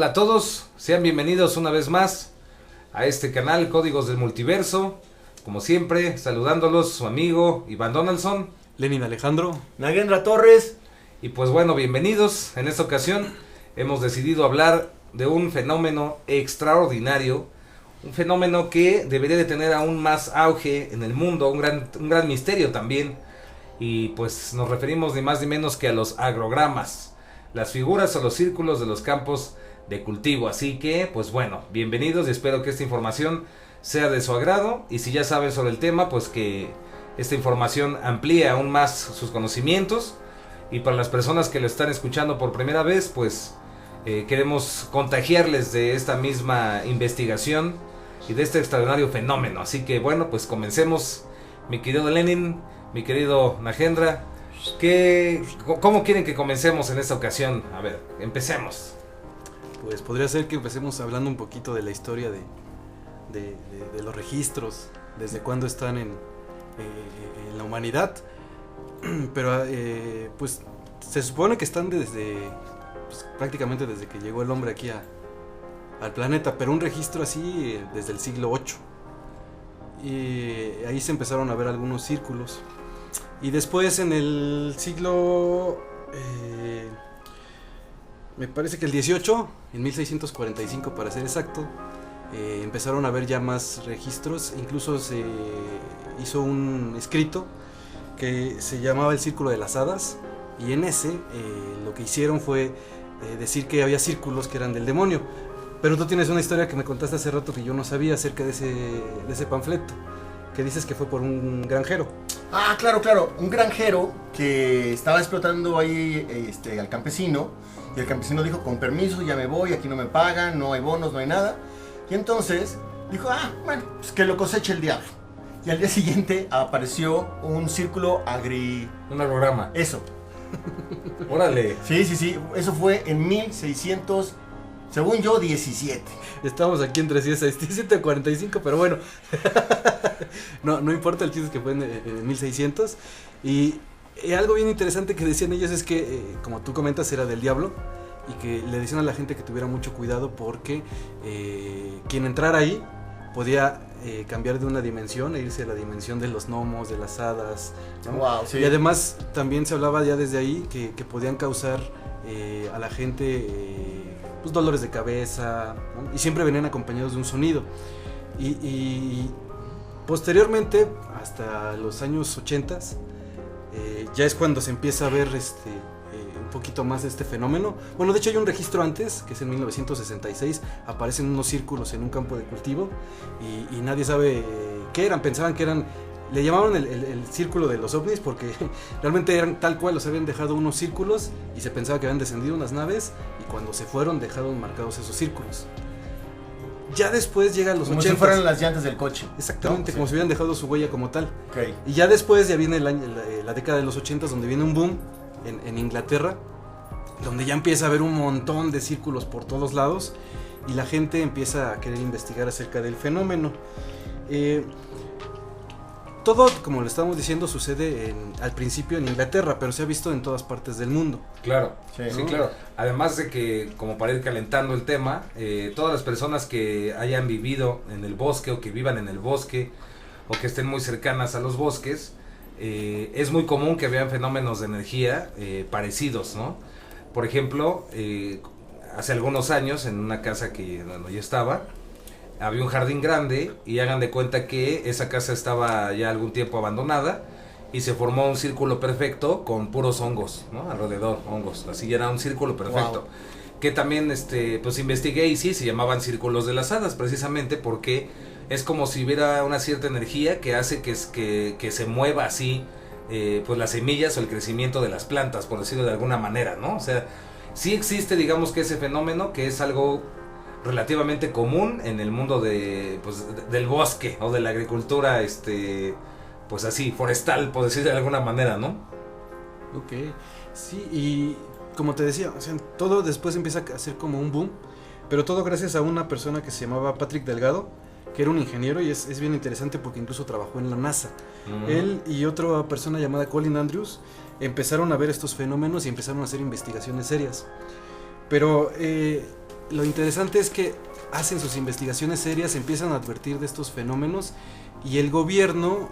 a todos? Sean bienvenidos una vez más a este canal Códigos del Multiverso. Como siempre, saludándolos su amigo Iván Donaldson, Lenin Alejandro, Nagendra Torres. y pues bueno, bienvenidos. En esta ocasión hemos decidido hablar de un fenómeno extraordinario, un fenómeno que debería de tener aún más auge en el mundo, un gran misterio también, y pues nos referimos ni más ni menos que a los agrogramas, las figuras o los círculos de los campos de cultivo. Así que pues bueno, bienvenidos y espero que esta información sea de su agrado, y si ya saben sobre el tema, pues que esta información amplíe aún más sus conocimientos. Y para las personas que lo están escuchando por primera vez, pues queremos contagiarles de esta misma investigación y de este extraordinario fenómeno. Así que bueno, pues comencemos, mi querido Lenin, mi querido Nagendra. ¿Cómo quieren que comencemos en esta ocasión? A ver, empecemos. pues podría ser que empecemos hablando un poquito de la historia de los registros, desde cuándo están en la humanidad, pero pues se supone que están prácticamente desde que llegó el hombre aquí al planeta, pero un registro así desde el siglo VIII, y ahí se empezaron a ver algunos círculos, y después en el siglo me parece que el 18, en 1645 para ser exacto, empezaron a ver ya más registros. Incluso se hizo un escrito que se llamaba el Círculo de las Hadas, y en ese lo que hicieron fue decir que había círculos que eran del demonio. Pero tú tienes una historia que me contaste hace rato que yo no sabía acerca de ese panfleto, que dices que fue por un granjero. Ah, claro, un granjero que estaba explotando ahí al campesino, y el campesino dijo: con permiso, ya me voy, aquí no me pagan, no hay bonos, no hay nada. Y entonces dijo: bueno, pues que lo coseche el diablo. Y al día siguiente apareció un círculo Un agrograma. Eso. Órale. Sí, eso fue en 1600, según yo, 17. Estamos aquí entre 17 y 45, pero bueno. no importa, el chiste es que fue en 1600. Y algo bien interesante que decían ellos es que, como tú comentas, era del diablo, y que le decían a la gente que tuviera mucho cuidado porque quien entrara ahí podía cambiar de una dimensión e irse a la dimensión de los gnomos, de las hadas, ¿no? Wow, sí. Y además también se hablaba ya desde ahí que podían causar a la gente pues dolores de cabeza, ¿no? Y siempre venían acompañados de un sonido. Y posteriormente, hasta los años 80, ya es cuando se empieza a ver un poquito más de este fenómeno. Bueno, de hecho hay un registro antes, que es en 1966, aparecen unos círculos en un campo de cultivo, y nadie sabe qué eran. Pensaban que eran, le llamaban el círculo de los ovnis, porque realmente eran tal cual, los habían dejado unos círculos y se pensaba que habían descendido unas naves, y cuando se fueron dejaron marcados esos círculos. Ya después llegan los 80. Como si fueran las llantas del coche. Exactamente, ¿no? como Sí. si hubieran dejado su huella como tal. Okay. Y ya después ya viene la década de los 80, donde viene un boom en Inglaterra, donde ya empieza a haber un montón de círculos por todos lados, y la gente empieza a querer investigar acerca del fenómeno. Todo, como le estamos diciendo, sucede al principio en Inglaterra, pero se ha visto en todas partes del mundo. Claro, Sí. sí, claro. Además de que, como para ir calentando el tema, todas las personas que hayan vivido en el bosque o que vivan en el bosque o que estén muy cercanas a los bosques, es muy común que vean fenómenos de energía parecidos, ¿no? Por ejemplo, hace algunos años, en una casa donde yo estaba, había un jardín grande, y hagan de cuenta que esa casa estaba ya algún tiempo abandonada, y se formó un círculo perfecto con puros hongos, ¿no? Alrededor, hongos, así ya era un círculo perfecto. Wow. Que también pues investigué, y sí, se llamaban círculos de las hadas, precisamente porque es como si hubiera una cierta energía que hace que se mueva así, pues las semillas o el crecimiento de las plantas, por decirlo de alguna manera, ¿no? O sea, sí existe, digamos, que ese fenómeno, que es algo relativamente común en el mundo del bosque o de la agricultura, pues así, forestal, por decirlo de alguna manera, ¿no? Ok, sí, y como te decía, o sea, todo después empieza a ser como un boom, pero todo gracias a una persona que se llamaba Patrick Delgado, que era un ingeniero, y es bien interesante porque incluso trabajó en la NASA. Él y otra persona llamada Colin Andrews empezaron a ver estos fenómenos y empezaron a hacer investigaciones serias. Pero lo interesante es que hacen sus investigaciones serias, empiezan a advertir de estos fenómenos y el gobierno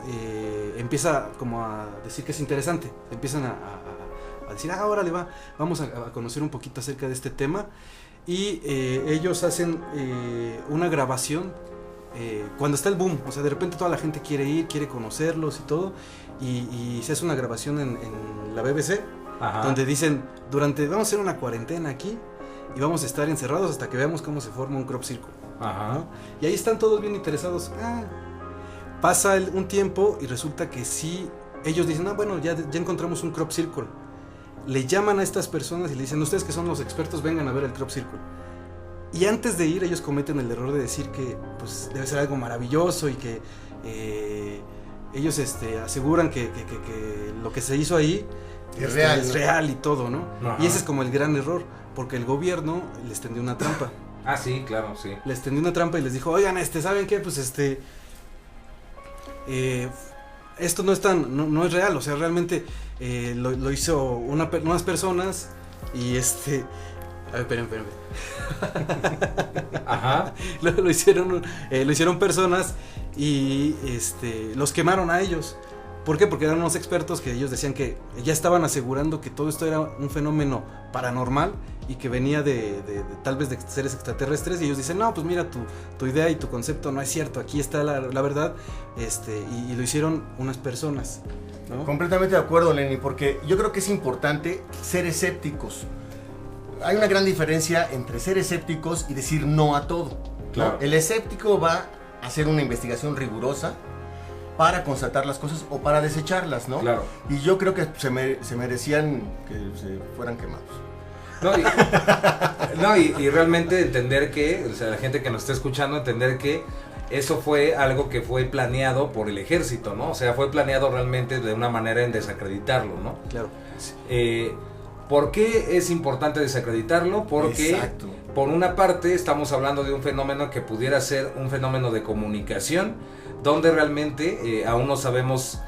empieza como a decir que es interesante, empiezan a decir, órale va, vamos a conocer un poquito acerca de este tema y ellos hacen una grabación cuando está el boom, o sea, de repente toda la gente quiere ir, quiere conocerlos y todo y se hace una grabación en la BBC. Ajá. Donde dicen, vamos a hacer una cuarentena aquí y vamos a estar encerrados hasta que veamos cómo se forma un crop circle. Ajá. ¿No? Y ahí están todos bien interesados. Pasa un tiempo y resulta que sí, ellos dicen, bueno, ya encontramos un crop circle. Le llaman a estas personas y le dicen, ustedes que son los expertos, vengan a ver el crop circle. Y antes de ir, ellos cometen el error de decir que pues, debe ser algo maravilloso y que ellos aseguran que lo que se hizo ahí es real y todo, ¿no? Ajá. Y ese es como el gran error, porque el gobierno les tendió una trampa. Sí, claro, sí. Les tendió una trampa y les dijo, oigan, ¿saben qué? Pues esto no es es real, o sea, realmente lo hizo unas personas y a ver, espérenme. Ajá. Lo hicieron personas y los quemaron a ellos. ¿Por qué? Porque eran unos expertos que ellos decían que ya estaban asegurando que todo esto era un fenómeno paranormal y que venía de tal vez de seres extraterrestres y ellos dicen, no, pues mira, tu idea y tu concepto no es cierto, aquí está la verdad, y lo hicieron unas personas, ¿no? Completamente de acuerdo, Lenny, porque yo creo que es importante ser escépticos. Hay una gran diferencia entre ser escépticos y decir no a todo. Claro. ¿No? El escéptico va a hacer una investigación rigurosa para constatar las cosas o para desecharlas, ¿no? Claro. Y yo creo que se merecían que se fueran quemados. Y realmente entender que, o sea, la gente que nos está escuchando, entender que eso fue algo que fue planeado por el ejército, ¿no? O sea, fue planeado realmente de una manera en desacreditarlo, ¿no? Claro. ¿Por qué es importante desacreditarlo? Porque, exacto, por una parte, estamos hablando de un fenómeno que pudiera ser un fenómeno de comunicación, donde realmente aún no sabemos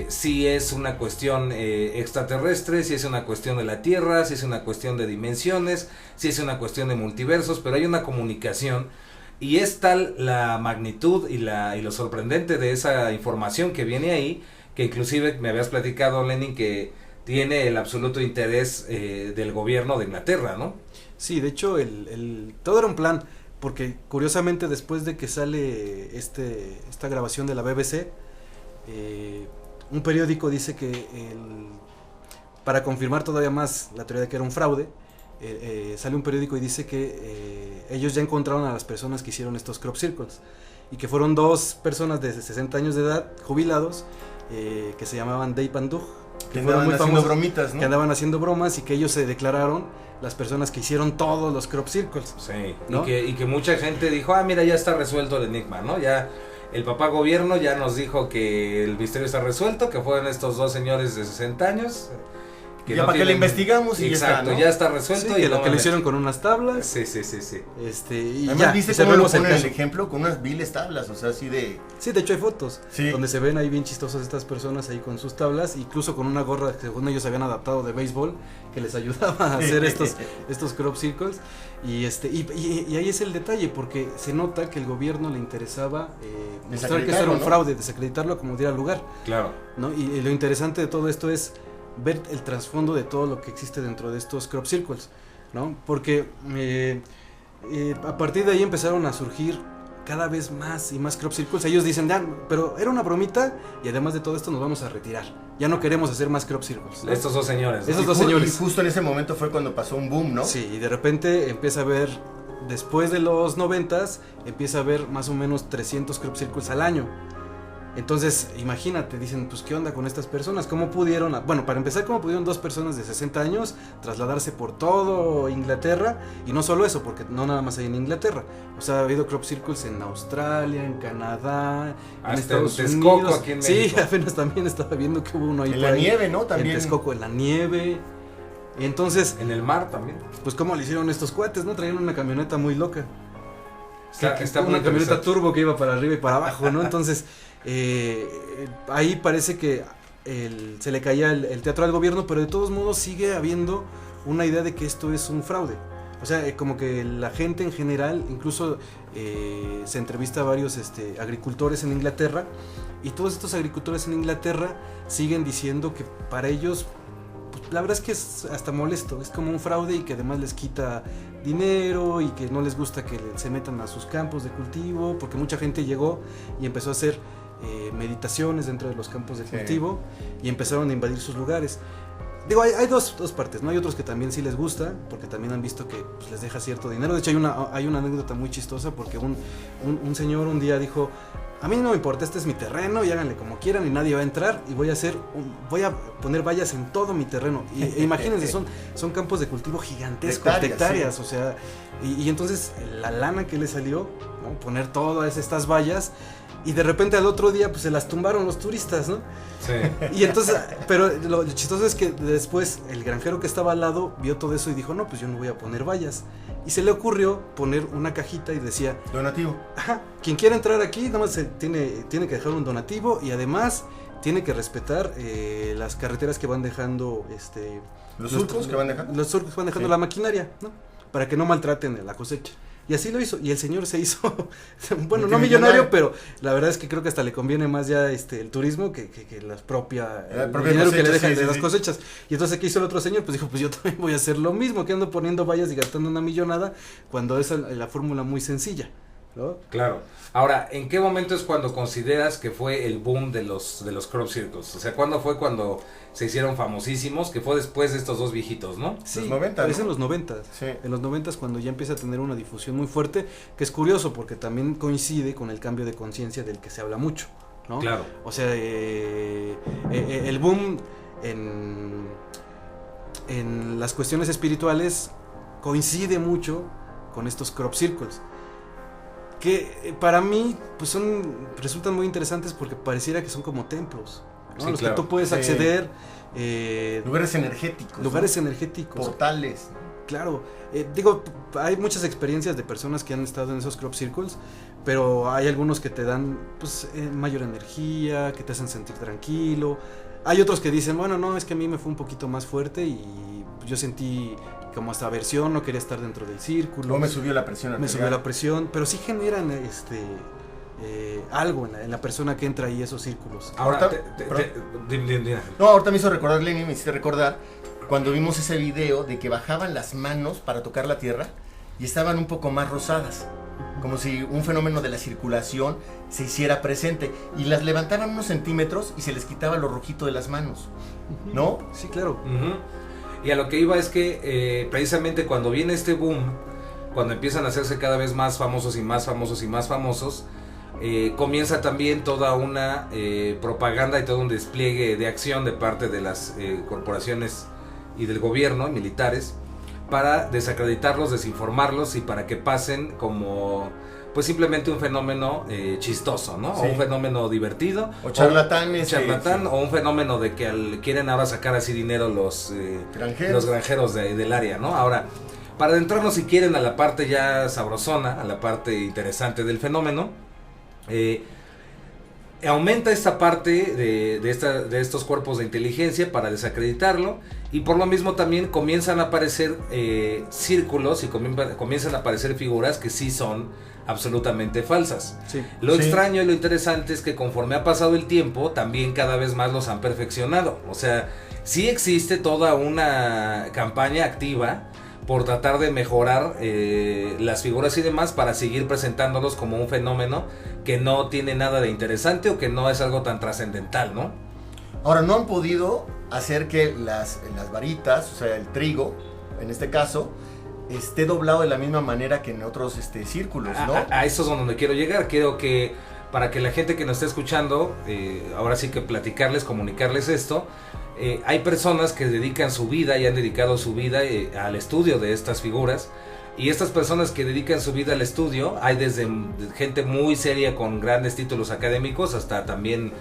si es una cuestión extraterrestre, si es una cuestión de la Tierra, si es una cuestión de dimensiones, si es una cuestión de multiversos, pero hay una comunicación y es tal la magnitud y lo sorprendente de esa información que viene ahí, que inclusive me habías platicado, Lenin, que tiene el absoluto interés del gobierno de Inglaterra, ¿no? Sí, de hecho todo era un plan. Porque curiosamente después de que sale esta grabación de la BBC, un periódico dice que para confirmar todavía más la teoría de que era un fraude, sale un periódico y dice que ellos ya encontraron a las personas que hicieron estos crop circles y que fueron 2 personas de 60 años de edad, jubilados, que se llamaban Dave and Doug, que fueron muy famosos, bromitas, ¿no? Que andaban haciendo bromas y que ellos se declararon las personas que hicieron todos los crop circles. Sí, ¿no? y que mucha gente dijo, mira, ya está resuelto el enigma, ¿no? Ya el papá gobierno ya nos dijo que el misterio está resuelto, que fueron estos 2 señores de 60 años. Que ya no para que le investigamos y exacto, ya está resuelto. Sí, y lo que le hicieron con unas tablas. Sí. Y además, ¿viste cómo lo ponen el ejemplo? Con unas viles tablas, o sea, así de... Sí, de hecho hay fotos donde se ven ahí bien chistosas estas personas ahí con sus tablas, incluso con una gorra que según ellos habían adaptado de béisbol, que les ayudaba a hacer estos crop circles. Y ahí es el detalle, porque se nota que el gobierno le interesaba mostrar que esto era un fraude, desacreditarlo como diera lugar. Claro. ¿No? Y lo interesante de todo esto es ver el trasfondo de todo lo que existe dentro de estos crop circles, ¿no? Porque a partir de ahí empezaron a surgir cada vez más y más crop circles. Ellos dicen, pero era una bromita y además de todo esto nos vamos a retirar. Ya no queremos hacer más crop circles, ¿no? Estos 2 señores. Esos 2 señores. Y justo en ese momento fue cuando pasó un boom, ¿no? Sí, y de repente empieza a haber, después de los 90s, empieza a haber más o menos 300 crop circles al año. Entonces, imagínate, dicen, pues, ¿qué onda con estas personas? ¿Cómo pudieron, para empezar, cómo pudieron 2 personas de 60 años trasladarse por todo Inglaterra? Y no solo eso, porque no nada más hay en Inglaterra. O sea, ha habido crop circles en Australia, en Canadá, en Estados Unidos. Aquí en México. Sí, apenas también estaba viendo que hubo uno ahí. En la nieve, ¿no? También. En Texcoco, en la nieve. Y entonces... En el mar también. Pues, ¿cómo le hicieron estos cuates, no? Traían una camioneta muy loca. Está una camioneta turbo que iba para arriba y para abajo, ¿no? Entonces... ahí parece que se le caía el teatro al gobierno, pero de todos modos sigue habiendo una idea de que esto es un fraude, O sea, como que la gente en general, incluso se entrevista a varios agricultores en Inglaterra, y todos estos agricultores en Inglaterra siguen diciendo que para ellos, pues, la verdad es que es hasta molesto, es como un fraude y que además les quita dinero y que no les gusta que se metan a sus campos de cultivo, porque mucha gente llegó y empezó a hacer meditaciones dentro de los campos de cultivo y empezaron a invadir sus lugares. Digo, hay dos partes, ¿no? Hay otros que también sí les gusta, porque también han visto que pues, les deja cierto dinero. De hecho, hay una anécdota muy chistosa, porque un señor un día dijo: a mí no me importa, este es mi terreno y háganle como quieran y nadie va a entrar, y voy a poner vallas en todo mi terreno. E imagínense, son campos de cultivo gigantescos, de hectáreas, sí. O sea, y entonces la lana que le salió, ¿no? Poner todas estas vallas, y de repente al otro día pues se las tumbaron los turistas, ¿no? Sí. Y entonces, pero lo chistoso es que después el granjero que estaba al lado vio todo eso y dijo: no, pues yo no voy a poner vallas. Y se le ocurrió poner una cajita y decía: donativo. Ajá, quien quiera entrar aquí, nada más tiene que dejar un donativo, y además tiene que respetar las carreteras que van dejando los surcos que van dejando. Los surcos que van dejando, sí. La maquinaria, ¿no? Para que no maltraten la cosecha. Y así lo hizo, y el señor se hizo, bueno, no millonario, pero la verdad es que creo que hasta le conviene más ya el turismo que las el dinero que le dejan de las cosechas. Y entonces, ¿qué hizo el otro señor? Pues dijo: pues yo también voy a hacer lo mismo, que ando poniendo vallas y gastando una millonada, cuando es la fórmula muy sencilla, ¿no? Claro. Ahora, ¿en qué momento es cuando consideras que fue el boom de los crop circles? O sea, ¿cuándo fue cuando se hicieron famosísimos? Que fue después de estos dos viejitos, ¿no? Sí, los 90, ¿no? Es en los 90. Sí. En los 90 cuando ya empieza a tener una difusión muy fuerte, que es curioso porque también coincide con el cambio de conciencia del que se habla mucho, ¿no? Claro. O sea, el boom en las cuestiones espirituales coincide mucho con estos crop circles, que para mí pues resultan muy interesantes porque pareciera que son como templos, ¿no? Sí, los claro. Que tú puedes acceder, lugares energéticos, lugares, ¿no? energéticos, portales. Claro, digo, hay muchas experiencias de personas que han estado en esos crop circles, pero hay algunos que te dan pues mayor energía, que te hacen sentir tranquilo. Hay otros que dicen: bueno, no, es que a mí me fue un poquito más fuerte y yo sentí como hasta aversión, no quería estar dentro del círculo. No me subió la presión arterial. Me subió la presión, pero sí generan algo en la persona que entra ahí esos círculos. Ahorita, no, ahorita me hizo recordar, Lenny, me hiciste recordar cuando vimos ese video de que bajaban las manos para tocar la tierra y estaban un poco más rosadas, como si un fenómeno de la circulación se hiciera presente, y las levantaban unos centímetros y se les quitaba lo rojito de las manos, ¿no? Sí, claro. Y a lo que iba es que precisamente cuando viene este boom, cuando empiezan a hacerse cada vez más famosos y más famosos y más famosos, comienza también toda una propaganda y todo un despliegue de acción de parte de las corporaciones y del gobierno, militares, para desacreditarlos, desinformarlos y para que pasen como pues simplemente un fenómeno chistoso, ¿no? Sí. O un fenómeno divertido. O charlatanes. Charlatán, sí. O un fenómeno de que quieren ahora sacar así dinero los granjeros del área, ¿no? Ahora, para adentrarnos si quieren a la parte ya sabrosona, a la parte interesante del fenómeno, aumenta esta parte de estos cuerpos de inteligencia para desacreditarlo, y por lo mismo también comienzan a aparecer círculos y comienzan a aparecer figuras que sí son absolutamente falsas. Sí. Lo extraño y lo interesante es que conforme ha pasado el tiempo, también cada vez más los han perfeccionado. O sea, sí existe toda una campaña activa por tratar de mejorar las figuras y demás para seguir presentándolos como un fenómeno que no tiene nada de interesante o que no es algo tan trascendental, ¿no? Ahora, no han podido hacer que las varitas, o sea, el trigo, en este caso, esté doblado de la misma manera que en otros círculos, ¿no? A eso es donde quiero llegar. Creo que para que la gente que nos esté escuchando, ahora sí que platicarles, comunicarles esto, hay personas que dedican su vida y han dedicado su vida al estudio de estas figuras, y estas personas que dedican su vida al estudio, hay desde gente muy seria con grandes títulos académicos hasta también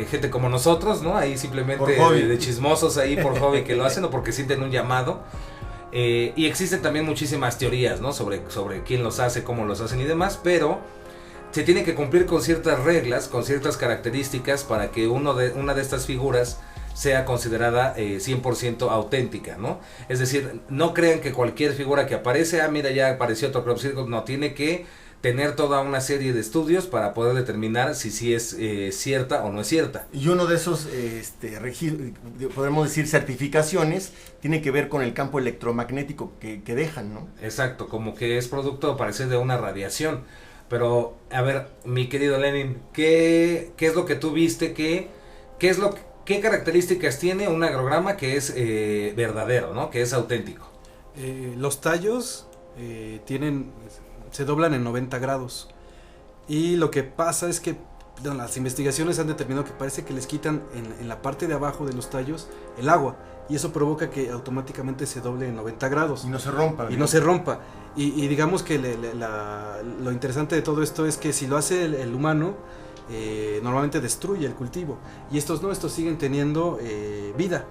gente como nosotros, ¿no? Ahí simplemente de chismosos ahí por hobby que lo hacen o porque sienten un llamado. Y existen también muchísimas teorías, ¿no? sobre quién los hace, cómo los hacen y demás, pero se tiene que cumplir con ciertas reglas, con ciertas características para que una de estas figuras sea considerada 100% auténtica, ¿no? Es decir, no crean que cualquier figura que aparece, mira, ya apareció otro Crop Circle, no, tiene que tener toda una serie de estudios para poder determinar si sí es cierta o no es cierta. Y uno de esos, podemos decir, certificaciones, tiene que ver con el campo electromagnético que dejan, ¿no? Exacto, como que es producto, parece, de una radiación. Pero, a ver, mi querido Lenin, ¿qué es lo que tú viste? ¿Qué características tiene un agrograma que es verdadero, ¿no? Que es auténtico? Los tallos se doblan en 90 grados. Y lo que pasa es que las investigaciones han determinado que parece que les quitan en la parte de abajo de los tallos el agua. Y eso provoca que automáticamente se doble en 90 grados. Y no se rompa. Y no se rompa. Y digamos que lo interesante de todo esto es que si lo hace el humano, normalmente destruye el cultivo. Y estos siguen teniendo vida.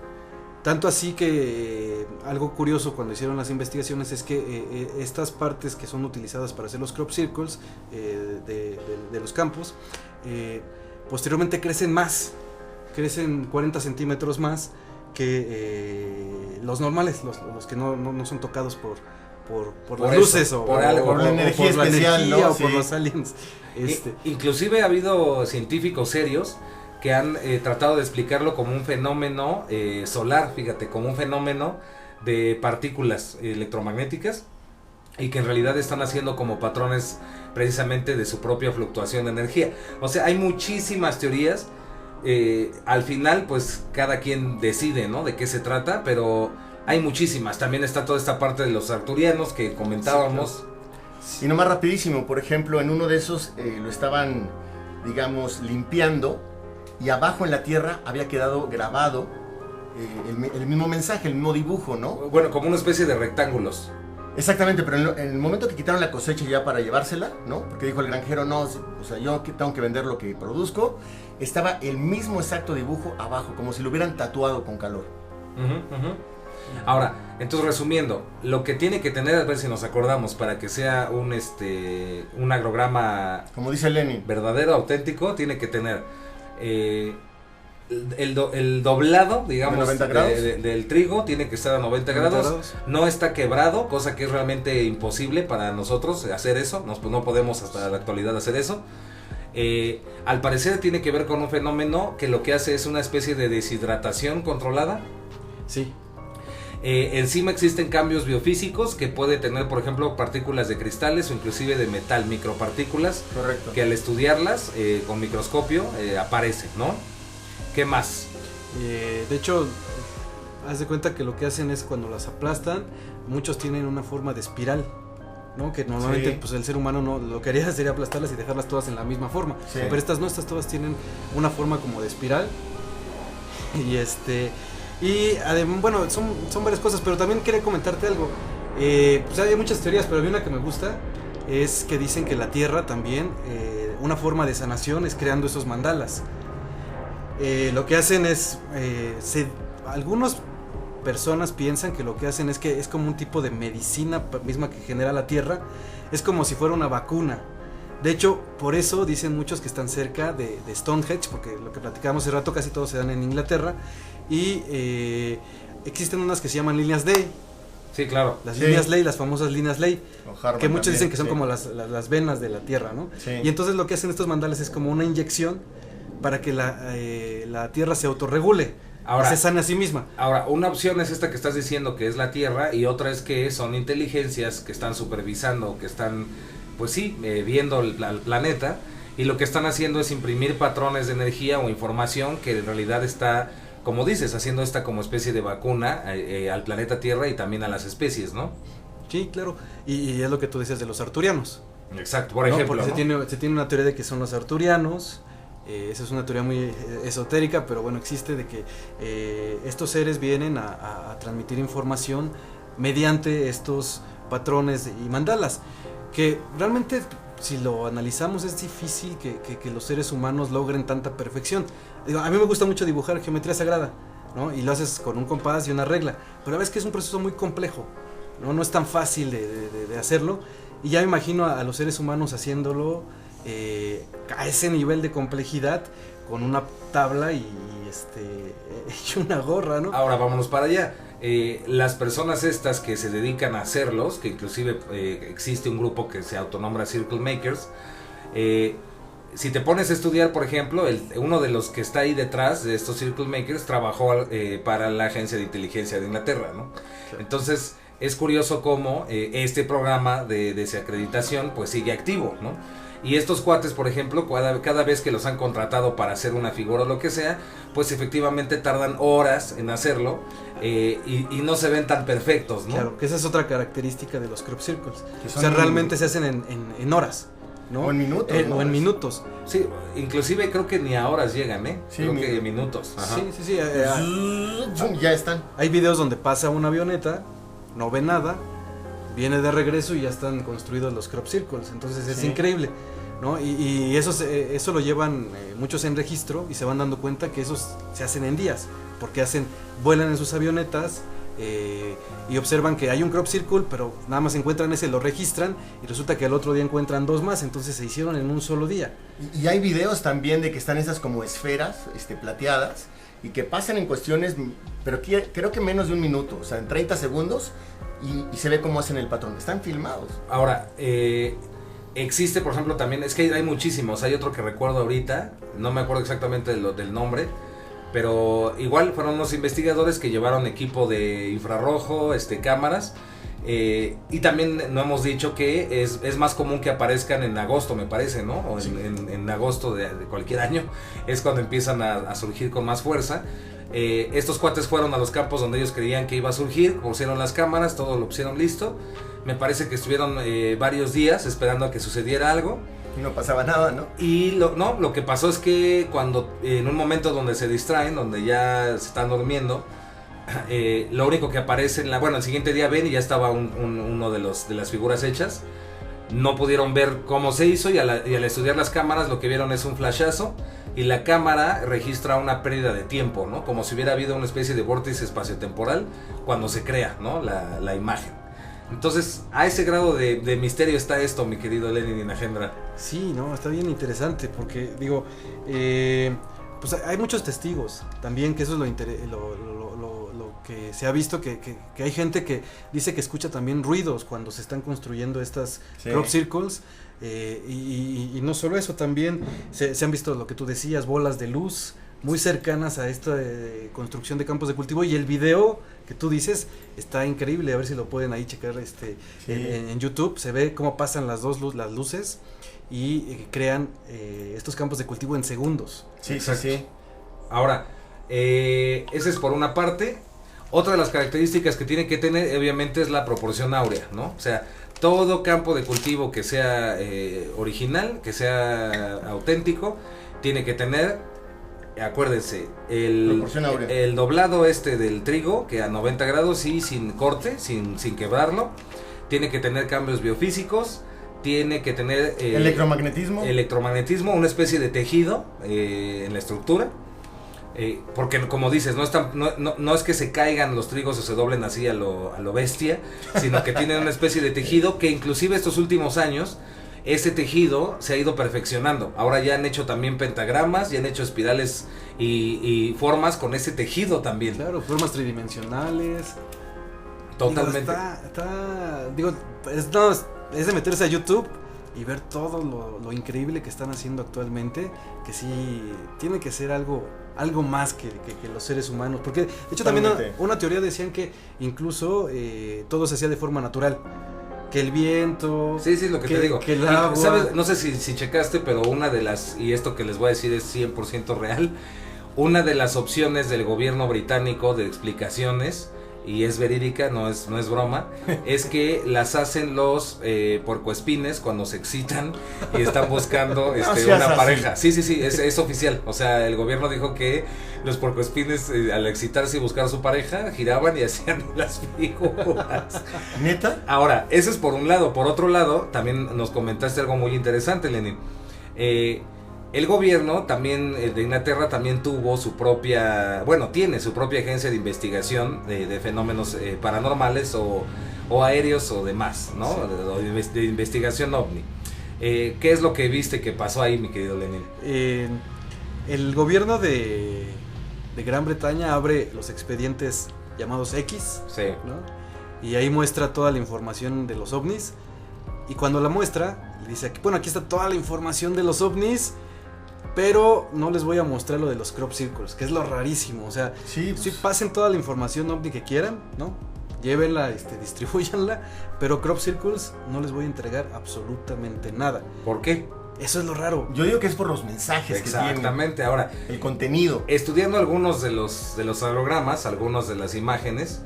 Tanto así que algo curioso cuando hicieron las investigaciones es que estas partes que son utilizadas para hacer los crop circles de los campos, posteriormente crecen 40 centímetros más que los normales, los que no son tocados por las luces o por algo, por la energía especial, ¿no? o por los aliens. Inclusive ha habido científicos serios que han tratado de explicarlo como un fenómeno solar, fíjate, como un fenómeno de partículas electromagnéticas, y que en realidad están haciendo como patrones precisamente de su propia fluctuación de energía. O sea, hay muchísimas teorías. Al final, pues cada quien decide, ¿no?, de qué se trata, pero hay muchísimas. También está toda esta parte de los arturianos que comentábamos. Sí, claro. Y nomás rapidísimo, por ejemplo, en uno de esos lo estaban, digamos, limpiando, y abajo en la tierra había quedado grabado el mismo mensaje, el mismo dibujo, ¿no? Bueno, como una especie de rectángulos. Exactamente, pero en el momento que quitaron la cosecha ya para llevársela, ¿no? Porque dijo el granjero, no, o sea, yo tengo que vender lo que produzco, estaba el mismo exacto dibujo abajo, como si lo hubieran tatuado con calor. Ahora, entonces, resumiendo, lo que tiene que tener, a ver si nos acordamos, para que sea un agrograma, como dice Lenin, verdadero, auténtico, tiene que tener el doblado, digamos, del trigo tiene que estar a 90 grados. No está quebrado, cosa que es realmente imposible para nosotros hacer eso. No podemos hasta la actualidad hacer eso. Al parecer tiene que ver con un fenómeno que lo que hace es una especie de deshidratación controlada. Sí. Encima existen cambios biofísicos que puede tener, por ejemplo, partículas de cristales o inclusive de metal, micropartículas. Correcto. Que al estudiarlas con microscopio aparecen, ¿no? ¿Qué más? De hecho, haz de cuenta que lo que hacen es cuando las aplastan, muchos tienen una forma de espiral, ¿no? Que normalmente pues el ser humano no lo que haría sería aplastarlas y dejarlas todas en la misma forma. Sí. Pero estas no, estas todas tienen una forma como de espiral. Y además, bueno, son varias cosas, pero también quería comentarte algo. Pues hay muchas teorías, pero hay una que me gusta, es que dicen que la Tierra también, una forma de sanación es creando esos mandalas. Lo que hacen es, algunas personas piensan que lo que hacen es que es como un tipo de medicina misma que genera la Tierra, es como si fuera una vacuna. De hecho, por eso dicen muchos que están cerca de Stonehenge, porque lo que platicábamos hace rato casi todos se dan en Inglaterra, y existen unas que se llaman líneas Ley. Sí, claro. Las líneas Ley, las famosas líneas Ley, que muchos también dicen que son como las venas de la Tierra, ¿no? Sí. Y entonces lo que hacen estos mandales es como una inyección para que la Tierra se autorregule, se sane a sí misma. Ahora, una opción es esta que estás diciendo, que es la Tierra, y otra es que son inteligencias que están supervisando, que están, pues sí, viendo el planeta, y lo que están haciendo es imprimir patrones de energía o información que en realidad está, como dices, haciendo esta como especie de vacuna al planeta Tierra y también a las especies, ¿no? Sí, claro, y es lo que tú decías de los arturianos. Exacto, por ejemplo, porque ¿no? se tiene una teoría de que son los arturianos. Esa es una teoría muy esotérica, pero bueno, existe de que estos seres vienen a transmitir información mediante estos patrones y mandalas, que realmente, si lo analizamos, es difícil que los seres humanos logren tanta perfección. Digo, a mí me gusta mucho dibujar geometría sagrada, ¿no? Y lo haces con un compás y una regla, pero a veces que es un proceso muy complejo, no es tan fácil de hacerlo, y ya me imagino a los seres humanos haciéndolo a ese nivel de complejidad con una tabla y y una gorra, ¿no? Ahora vámonos para allá. Las personas estas que se dedican a hacerlos, que inclusive existe un grupo que se autonombra Circle Makers, si te pones a estudiar, por ejemplo, uno de los que está ahí detrás de estos Circle Makers trabajó para la agencia de inteligencia de Inglaterra, ¿no? Sí. Entonces es curioso cómo este programa de desacreditación pues sigue activo, ¿no? Y estos cuates, por ejemplo, cada vez que los han contratado para hacer una figura o lo que sea, pues efectivamente tardan horas en hacerlo y no se ven tan perfectos, ¿no? Claro, que esa es otra característica de los crop circles. O sea, realmente se hacen en horas, ¿no? O en minutos. O en minutos. Sí, inclusive creo que ni a horas llegan, ¿eh? Sí, creo que minutos. Ajá. Sí. Ya están. Hay videos donde pasa una avioneta, no ve nada, viene de regreso y ya están construidos los crop circles. Entonces es increíble, ¿no? Y eso lo llevan muchos en registro y se van dando cuenta que esos se hacen en días, porque vuelan en sus avionetas y observan que hay un crop circle, pero nada más encuentran ese, lo registran y resulta que al otro día encuentran 2 más, entonces se hicieron en un solo día. Y hay videos también de que están esas como esferas plateadas y que pasan en cuestiones, pero creo que menos de un minuto, o sea, en 30 segundos y se ve cómo hacen el patrón. Están filmados. Ahora, existe, por ejemplo, también, es que hay muchísimos. Hay otro que recuerdo ahorita, no me acuerdo exactamente del nombre, pero igual fueron unos investigadores que llevaron equipo de infrarrojo, cámaras. Y también no hemos dicho que es más común que aparezcan en agosto, me parece, ¿no? O en agosto de cualquier año es cuando empiezan a surgir con más fuerza. Estos cuates fueron a los campos donde ellos creían que iba a surgir, pusieron las cámaras, todo lo pusieron listo. Me parece que estuvieron varios días esperando a que sucediera algo. Y no pasaba nada, ¿no? Y lo que pasó es que cuando en un momento donde se distraen, donde ya se están durmiendo, lo único que aparece el siguiente día ven y ya estaba uno de las figuras hechas. No pudieron ver cómo se hizo y al estudiar las cámaras lo que vieron es un flashazo y la cámara registra una pérdida de tiempo, ¿no? Como si hubiera habido una especie de vórtice espaciotemporal cuando se crea, ¿no? la imagen. Entonces, a ese grado de misterio está esto, mi querido Lenin y Nagendra. Sí, no, está bien interesante porque, digo, pues hay muchos testigos también, que eso es lo que se ha visto, que hay gente que dice que escucha también ruidos cuando se están construyendo estas crop circles, y no solo eso, también se han visto lo que tú decías, bolas de luz muy cercanas a esta construcción de campos de cultivo, y el video que tú dices está increíble, a ver si lo pueden ahí checar en YouTube, se ve cómo pasan las luces y crean estos campos de cultivo en segundos. Sí. Ahora, esa es por una parte. Otra de las características que tiene que tener, obviamente, es la proporción áurea, ¿no? O sea, todo campo de cultivo que sea original, que sea auténtico, tiene que tener, acuérdense, el doblado del trigo, que a 90 grados y sin corte, sin quebrarlo. Tiene que tener cambios biofísicos. Tiene que tener electromagnetismo, una especie de tejido en la estructura, porque como dices, no es que se caigan los trigos o se doblen así a lo bestia, sino que tienen una especie de tejido que inclusive estos últimos años ese tejido se ha ido perfeccionando. Ahora ya han hecho también pentagramas, ya han hecho espirales y formas con ese tejido también. Claro, formas tridimensionales. Totalmente. Es de meterse a YouTube y ver todo lo increíble que están haciendo actualmente, que sí tiene que ser algo más que los seres humanos, porque de hecho también una teoría decían que incluso todo se hacía de forma natural, que el viento, sí, lo que te digo, que el agua, ¿sabes? No sé si checaste, pero una de las, y esto que les voy a decir es 100% real, una de las opciones del gobierno británico de explicaciones, y es verídica, no es broma, es que las hacen los puercoespines cuando se excitan y están buscando una pareja. Sí, es oficial. O sea, el gobierno dijo que los puercoespines al excitarse y buscar a su pareja giraban y hacían las figuras. ¿Neta? Ahora, eso es por un lado. Por otro lado, también nos comentaste algo muy interesante, Lenin. El gobierno también de Inglaterra también tuvo tiene su propia agencia de investigación de fenómenos paranormales o aéreos o demás, ¿no? Sí. De investigación OVNI. ¿Qué es lo que viste que pasó ahí, mi querido Lenin? El gobierno de de Gran Bretaña abre los expedientes llamados X, Sí. ¿no? Y ahí muestra toda la información de los ovnis. Y cuando la muestra, le dice, bueno, aquí está toda la información de los ovnis, pero no les voy a mostrar lo de los crop circles, que es lo rarísimo. O sea, Sí, pues, sí, pasen toda la información ovni que quieran, ¿no? Llévenla, distribúyanla, pero crop circles no les voy a entregar absolutamente nada. ¿Por qué? Eso es lo raro. yo digo que es por los mensajes que tienen, Exactamente. Ahora, el contenido. estudiando algunos de los hologramas, algunos de las imágenes,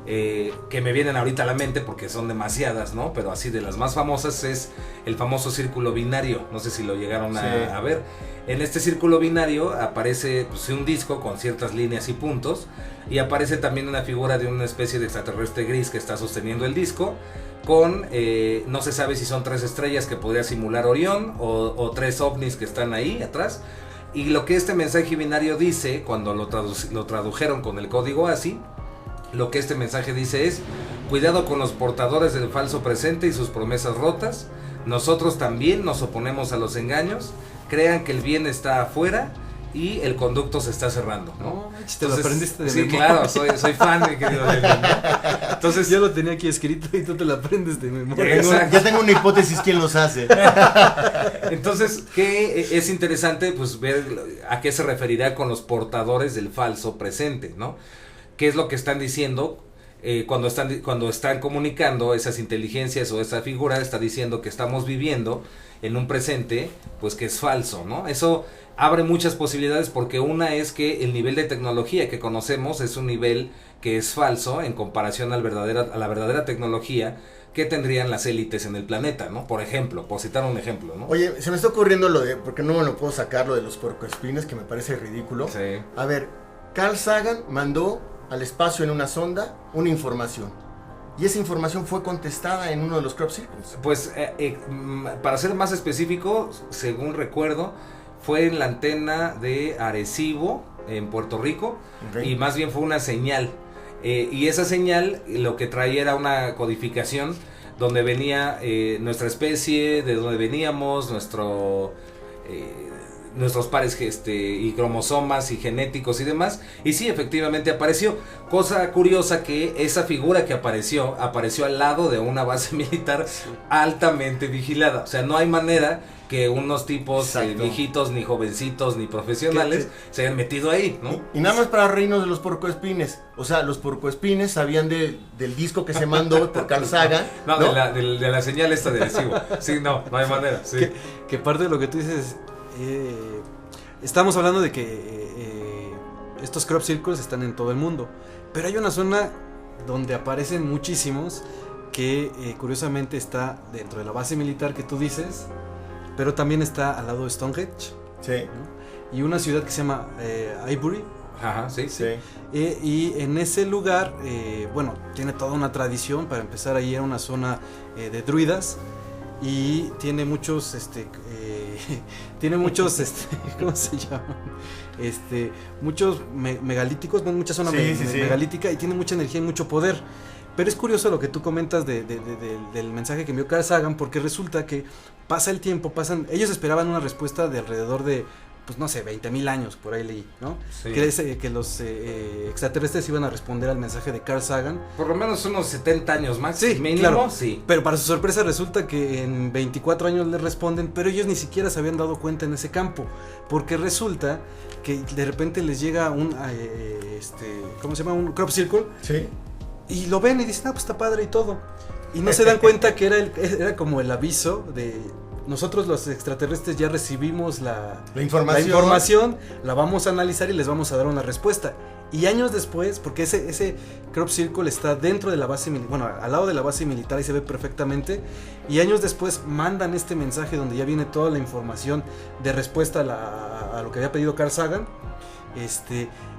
que me vienen ahorita a la mente porque son demasiadas, ¿no? Pero así de las más famosas es el famoso círculo binario. No sé si lo llegaron Sí. a ver. En este círculo binario aparece pues, un disco con ciertas líneas y puntos, y aparece también una figura de una especie de extraterrestre gris que está sosteniendo el disco con, no se sabe si son 3 estrellas que podría simular Orión o 3 ovnis que están ahí atrás. Y lo que este mensaje binario dice, cuando lo tradujeron con el código ASCII, lo que este mensaje dice es: cuidado con los portadores del falso presente y sus promesas rotas. Nosotros también nos oponemos a los engaños. Crean que el bien está afuera y el conducto se está cerrando, ¿no? Te lo aprendiste de sí, memoria. claro, soy fan, mi querido Lenin, ¿no? Entonces yo lo tenía aquí escrito y tú te lo aprendes de memoria. Exacto. Ya tengo una hipótesis quién los hace. Entonces, ¿qué es interesante? Pues ver a qué se referirá con los portadores del falso presente, ¿no? ¿Qué es lo que están diciendo? Cuando están comunicando esas inteligencias o esa figura está diciendo que estamos viviendo en un presente pues que es falso, ¿no? Eso abre muchas posibilidades, porque una es que el nivel de tecnología que conocemos es un nivel que es falso en comparación a la verdadera tecnología que tendrían las élites en el planeta, ¿no? Por ejemplo, por citar un ejemplo, ¿no? Oye, se me está ocurriendo porque no me lo puedo sacar, lo de los puercoespines, que me parece ridículo. Sí. A ver, Carl Sagan mandó al espacio en una sonda una información, y esa información fue contestada en uno de los crop circles. Pues para ser más específico, según recuerdo, fue en la antena de Arecibo, en Puerto Rico, Ok. y más bien fue una señal. Y esa señal lo que traía era una codificación donde venía nuestra especie, de donde veníamos, nuestros pares y cromosomas y genéticos y demás. Y sí, efectivamente apareció. Cosa curiosa, que esa figura que apareció al lado de una base militar altamente vigilada. O sea, no hay manera que unos tipos Exacto. viejitos, ni jovencitos, ni profesionales se hayan metido ahí, ¿no? Y nada más para reírnos de los puercoespines. O sea, los puercoespines sabían del disco que se mandó por Carl Sagan. No, de la señal esta de recibo. Sí, no hay manera. Sí. Que parte de lo que tú dices, estamos hablando de que estos crop circles están en todo el mundo, pero hay una zona donde aparecen muchísimos que curiosamente está dentro de la base militar que tú dices, pero también está al lado de Stonehenge, Sí, ¿no? Y una ciudad que se llama Highbury. Ajá, sí. sí. Y en ese lugar, bueno, tiene toda una tradición. Para empezar, ahí era una zona de druidas, y tiene muchos, ¿cómo se llaman? Muchos megalíticos, bueno, mucha zona Sí, sí. megalítica, y tiene mucha energía y mucho poder. Pero es curioso lo que tú comentas del mensaje que envió Carl Sagan, porque resulta que pasa el tiempo, ellos esperaban una respuesta de alrededor de, pues no sé, 20,000 años, por ahí leí, ¿no? Sí. Que los extraterrestres iban a responder al mensaje de Carl Sagan. Por lo menos unos 70 años más. Sí, mínimo, claro. sí. Pero para su sorpresa resulta que en 24 años les responden, pero ellos ni siquiera se habían dado cuenta en ese campo, porque resulta que de repente les llega un, ¿cómo se llama? Un crop circle, Sí. y lo ven y dicen, pues está padre y todo. Y no se dan cuenta que era como el aviso de: nosotros los extraterrestres ya recibimos la información, la vamos a analizar y les vamos a dar una respuesta. Y años después, porque ese crop circle está dentro de la base militar, bueno, al lado de la base militar, y se ve perfectamente, y años después mandan este mensaje donde ya viene toda la información de respuesta a lo que había pedido Carl Sagan,